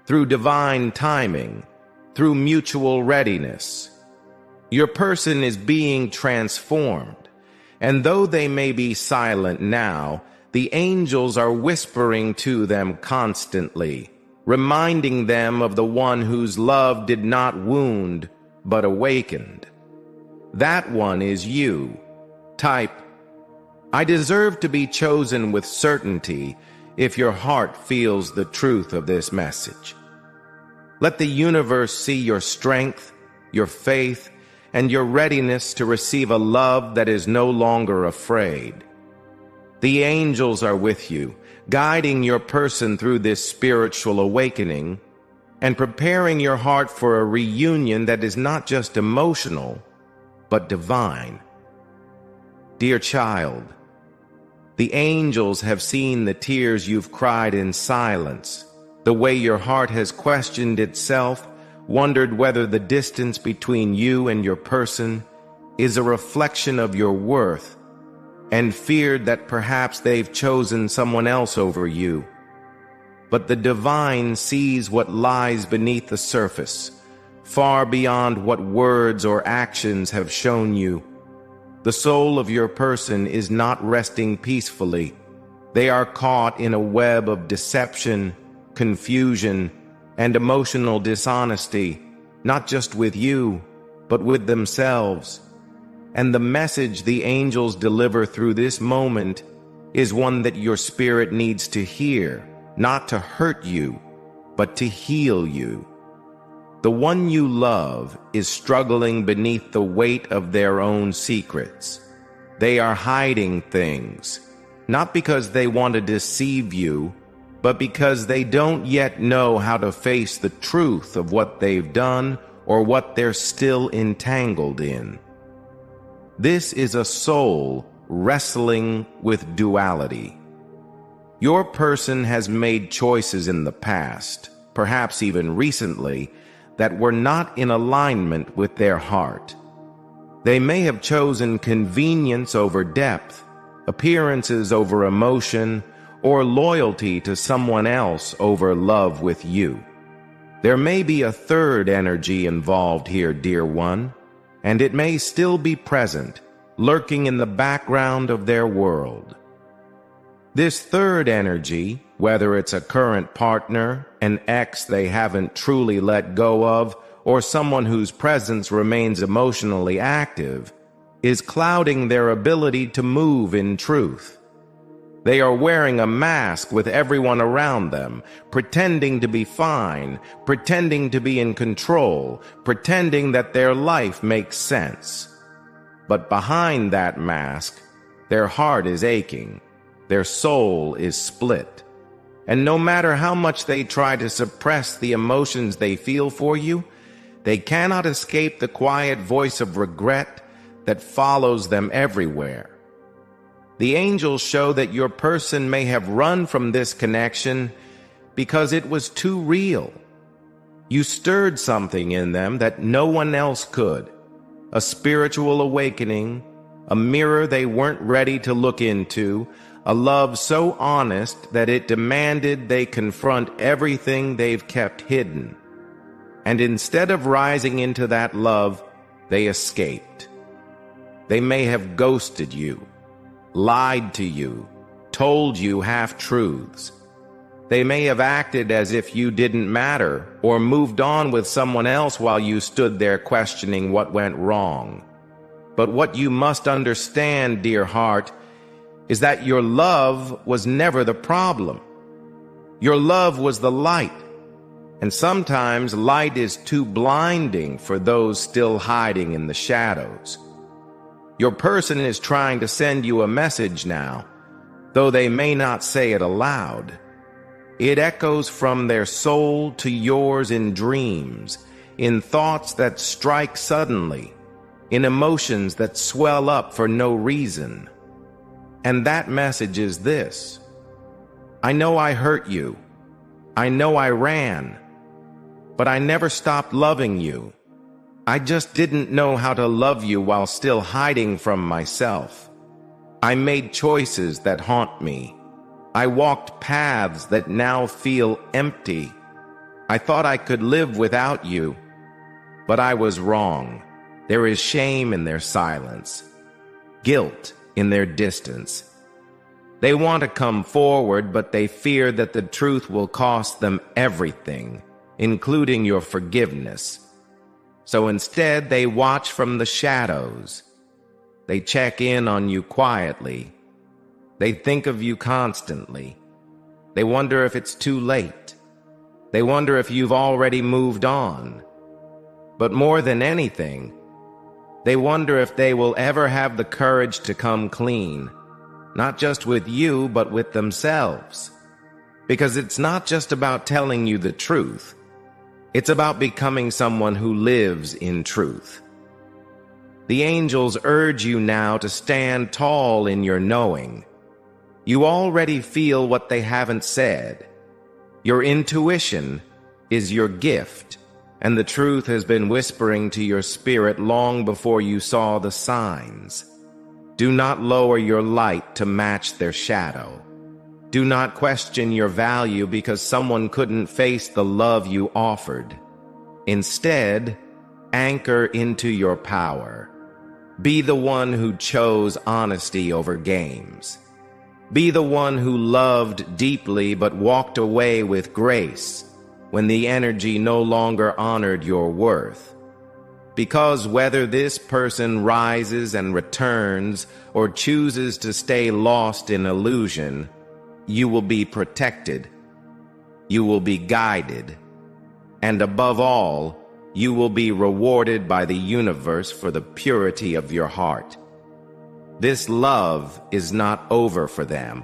through divine timing, through mutual readiness. Your person is being transformed, and though they may be silent now, the angels are whispering to them constantly, reminding them of the one whose love did not wound, but awakened. That one is you. Type, I deserve to be chosen with certainty if your heart feels the truth of this message. Let the universe see your strength, your faith, and your readiness to receive a love that is no longer afraid. The angels are with you, guiding your person through this spiritual awakening and preparing your heart for a reunion that is not just emotional, but divine. Dear child, the angels have seen the tears you've cried in silence, the way your heart has questioned itself, wondered whether the distance between you and your person is a reflection of your worth, and feared that perhaps they've chosen someone else over you. But the divine sees what lies beneath the surface, far beyond what words or actions have shown you. The soul of your person is not resting peacefully. They are caught in a web of deception, confusion, and emotional dishonesty, not just with you, but with themselves. And the message the angels deliver through this moment is one that your spirit needs to hear, not to hurt you, but to heal you. The one you love is struggling beneath the weight of their own secrets. They are hiding things, not because they want to deceive you, but because they don't yet know how to face the truth of what they've done or what they're still entangled in. This is a soul wrestling with duality. Your person has made choices in the past, perhaps even recently, that were not in alignment with their heart. They may have chosen convenience over depth, appearances over emotion, or loyalty to someone else over love with you. There may be a third energy involved here, dear one, and it may still be present, lurking in the background of their world. This third energy, whether it's a current partner, an ex they haven't truly let go of, or someone whose presence remains emotionally active, is clouding their ability to move in truth. They are wearing a mask with everyone around them, pretending to be fine, pretending to be in control, pretending that their life makes sense. But behind that mask, their heart is aching, their soul is split. And no matter how much they try to suppress the emotions they feel for you, they cannot escape the quiet voice of regret that follows them everywhere. The angels show that your person may have run from this connection because it was too real. You stirred something in them that no one else could, a spiritual awakening, a mirror they weren't ready to look into, a love so honest that it demanded they confront everything they've kept hidden. And instead of rising into that love, they escaped. They may have ghosted you, lied to you, told you half-truths. They may have acted as if you didn't matter or moved on with someone else while you stood there questioning what went wrong. But what you must understand, dear heart, is that your love was never the problem. Your love was the light. And sometimes light is too blinding for those still hiding in the shadows. Your person is trying to send you a message now, though they may not say it aloud. It echoes from their soul to yours in dreams, in thoughts that strike suddenly, in emotions that swell up for no reason. And that message is this: I know I hurt you. I know I ran. But I never stopped loving you. I just didn't know how to love you while still hiding from myself. I made choices that haunt me. I walked paths that now feel empty. I thought I could live without you, but I was wrong. There is shame in their silence, guilt in their distance. They want to come forward, but they fear that the truth will cost them everything, including your forgiveness. So instead, they watch from the shadows. They check in on you quietly. They think of you constantly. They wonder if it's too late. They wonder if you've already moved on. But more than anything, they wonder if they will ever have the courage to come clean, not just with you, but with themselves. Because it's not just about telling you the truth. It's about becoming someone who lives in truth. The angels urge you now to stand tall in your knowing. You already feel what they haven't said. Your intuition is your gift, and the truth has been whispering to your spirit long before you saw the signs. Do not lower your light to match their shadow. Do not question your value because someone couldn't face the love you offered. Instead, anchor into your power. Be the one who chose honesty over games. Be the one who loved deeply but walked away with grace when the energy no longer honored your worth. Because whether this person rises and returns or chooses to stay lost in illusion, you will be protected, you will be guided, and above all, you will be rewarded by the universe for the purity of your heart. This love is not over for them,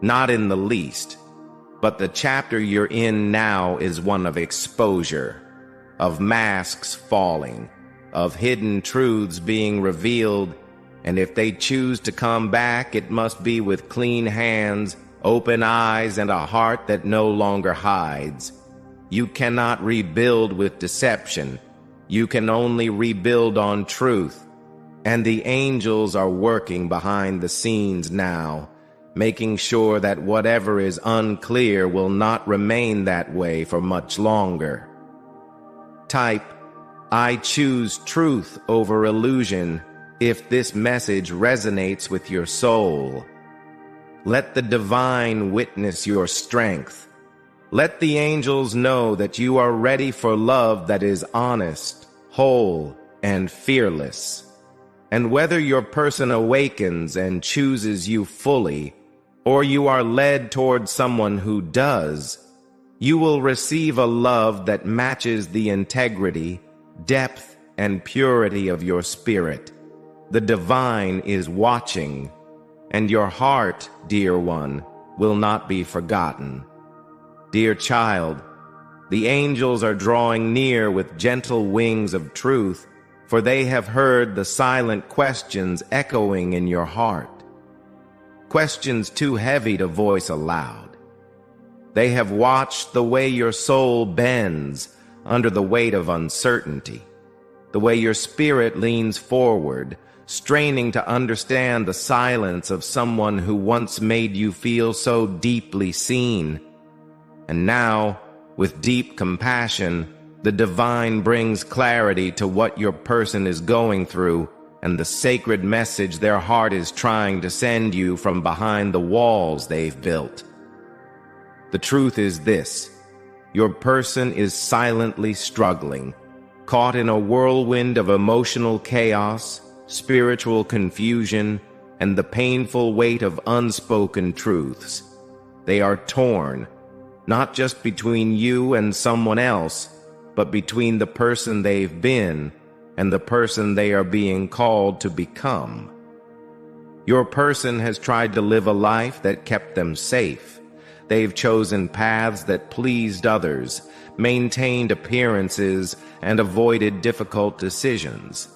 not in the least, but the chapter you're in now is one of exposure, of masks falling, of hidden truths being revealed, and if they choose to come back, it must be with clean hands, open eyes, and a heart that no longer hides. You cannot rebuild with deception. You can only rebuild on truth. And the angels are working behind the scenes now, making sure that whatever is unclear will not remain that way for much longer. Type, I choose truth over illusion if this message resonates with your soul. Let the divine witness your strength. Let the angels know that you are ready for love that is honest, whole, and fearless. And whether your person awakens and chooses you fully, or you are led toward someone who does, you will receive a love that matches the integrity, depth, and purity of your spirit. The divine is watching, and your heart, dear one, will not be forgotten. Dear child, the angels are drawing near with gentle wings of truth, for they have heard the silent questions echoing in your heart. Questions too heavy to voice aloud. They have watched the way your soul bends under the weight of uncertainty, the way your spirit leans forward, straining to understand the silence of someone who once made you feel so deeply seen. And now, with deep compassion, the divine brings clarity to what your person is going through and the sacred message their heart is trying to send you from behind the walls they've built. The truth is this: your person is silently struggling, caught in a whirlwind of emotional chaos, spiritual confusion, and the painful weight of unspoken truths. They are torn, not just between you and someone else, but between the person they've been and the person they are being called to become. Your person has tried to live a life that kept them safe. They've chosen paths that pleased others, maintained appearances, and avoided difficult decisions.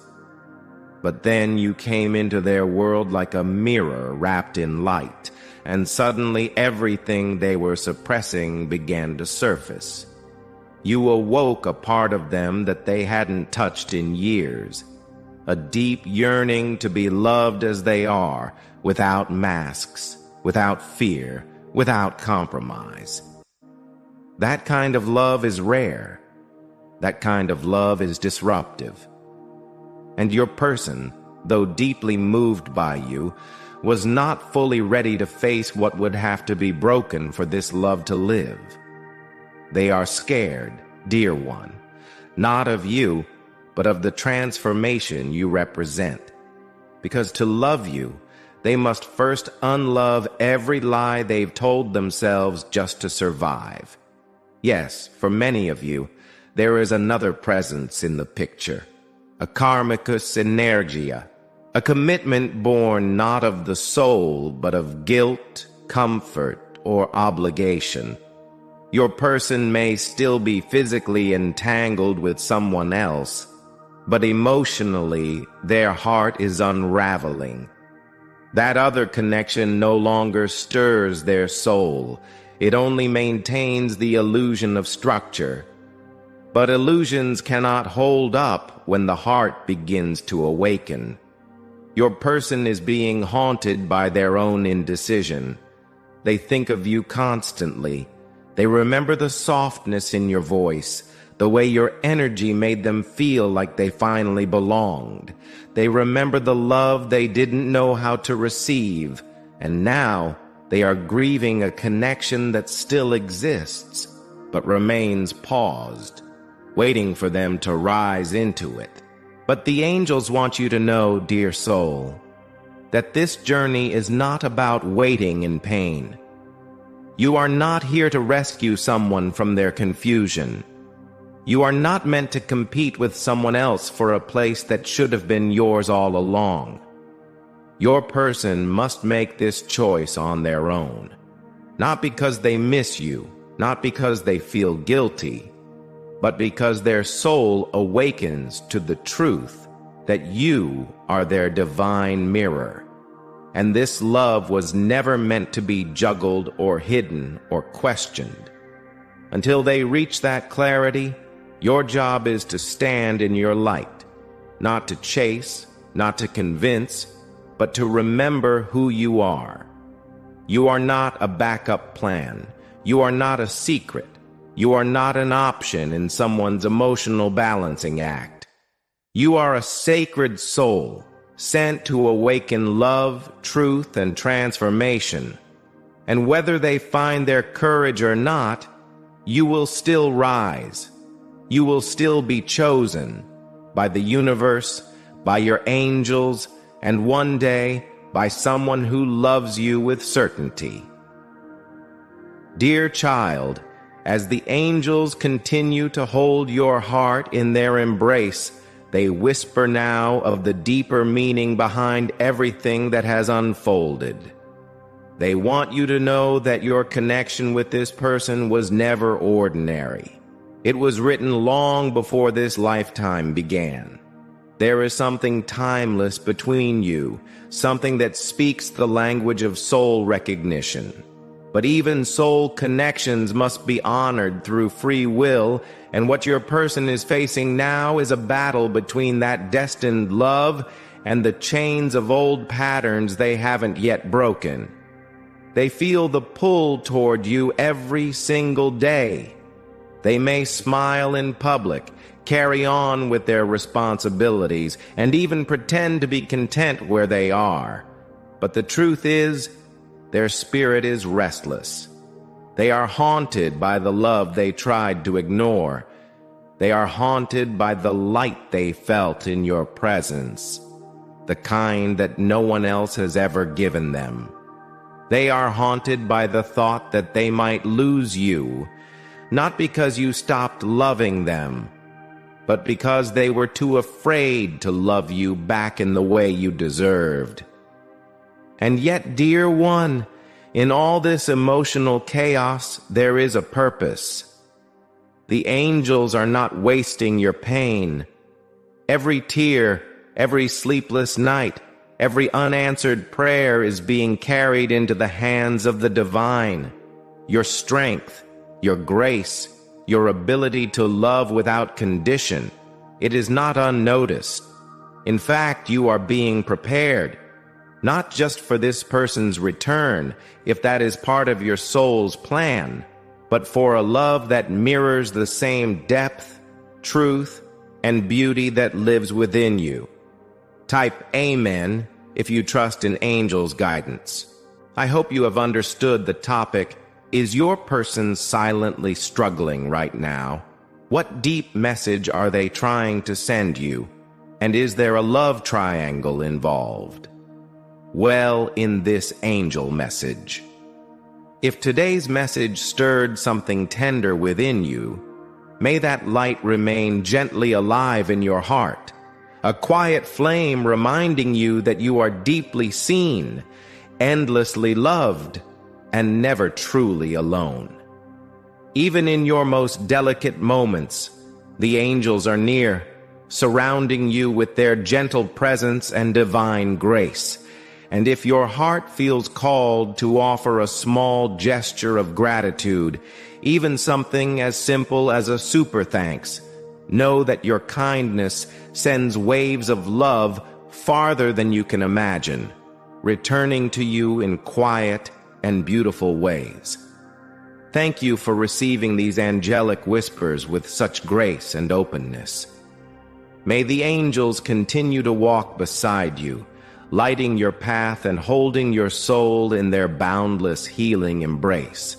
But then you came into their world like a mirror wrapped in light, and suddenly everything they were suppressing began to surface. You awoke a part of them that they hadn't touched in years, a deep yearning to be loved as they are, without masks, without fear, without compromise. That kind of love is rare. That kind of love is disruptive. And your person, though deeply moved by you, was not fully ready to face what would have to be broken for this love to live. They are scared, dear one, not of you, but of the transformation you represent. Because to love you, they must first unlove every lie they've told themselves just to survive. Yes, for many of you, there is another presence in the picture, a karmicus energia, a commitment born not of the soul, but of guilt, comfort, or obligation. Your person may still be physically entangled with someone else, but emotionally, their heart is unraveling. That other connection no longer stirs their soul. It only maintains the illusion of structure. But illusions cannot hold up when the heart begins to awaken. Your person is being haunted by their own indecision. They think of you constantly. They remember the softness in your voice, the way your energy made them feel like they finally belonged. They remember the love they didn't know how to receive, and now they are grieving a connection that still exists, but remains paused, waiting for them to rise into it. But the angels want you to know, dear soul, that this journey is not about waiting in pain. You are not here to rescue someone from their confusion. You are not meant to compete with someone else for a place that should have been yours all along. Your person must make this choice on their own, not because they miss you, not because they feel guilty, but because their soul awakens to the truth that you are their divine mirror. And this love was never meant to be juggled or hidden or questioned. Until they reach that clarity, your job is to stand in your light, not to chase, not to convince, but to remember who you are. You are not a backup plan. You are not a secret. You are not an option in someone's emotional balancing act. You are a sacred soul, sent to awaken love, truth, and transformation. And whether they find their courage or not, you will still rise. You will still be chosen by the universe, by your angels, and one day by someone who loves you with certainty. Dear child, as the angels continue to hold your heart in their embrace, they whisper now of the deeper meaning behind everything that has unfolded. They want you to know that your connection with this person was never ordinary. It was written long before this lifetime began. There is something timeless between you, something that speaks the language of soul recognition. But even soul connections must be honored through free will, and what your person is facing now is a battle between that destined love and the chains of old patterns they haven't yet broken. They feel the pull toward you every single day. They may smile in public, carry on with their responsibilities, and even pretend to be content where they are. But the truth is, their spirit is restless. They are haunted by the love they tried to ignore. They are haunted by the light they felt in your presence. the kind that no one else has ever given them. They are haunted by the thought that they might lose you, not because you stopped loving them, but because they were too afraid to love you back in the way you deserved. And yet, dear one, in all this emotional chaos, there is a purpose. The angels are not wasting your pain. Every tear, every sleepless night, every unanswered prayer is being carried into the hands of the divine. Your strength, your grace, your ability to love without condition, it is not unnoticed. In fact, you are being prepared, not just for this person's return, if that is part of your soul's plan, but for a love that mirrors the same depth, truth, and beauty that lives within you. Type Amen if you trust in angels' guidance. I hope you have understood the topic. Is your person silently struggling right now? What deep message are they trying to send you? And is there a love triangle involved? Well, in this angel message. If today's message stirred something tender within you, may that light remain gently alive in your heart, a quiet flame reminding you that you are deeply seen, endlessly loved, and never truly alone. Even in your most delicate moments, the angels are near, surrounding you with their gentle presence and divine grace. And if your heart feels called to offer a small gesture of gratitude, even something as simple as a super thanks, know that your kindness sends waves of love farther than you can imagine, returning to you in quiet and beautiful ways. Thank you for receiving these angelic whispers with such grace and openness. May the angels continue to walk beside you, lighting your path and holding your soul in their boundless healing embrace.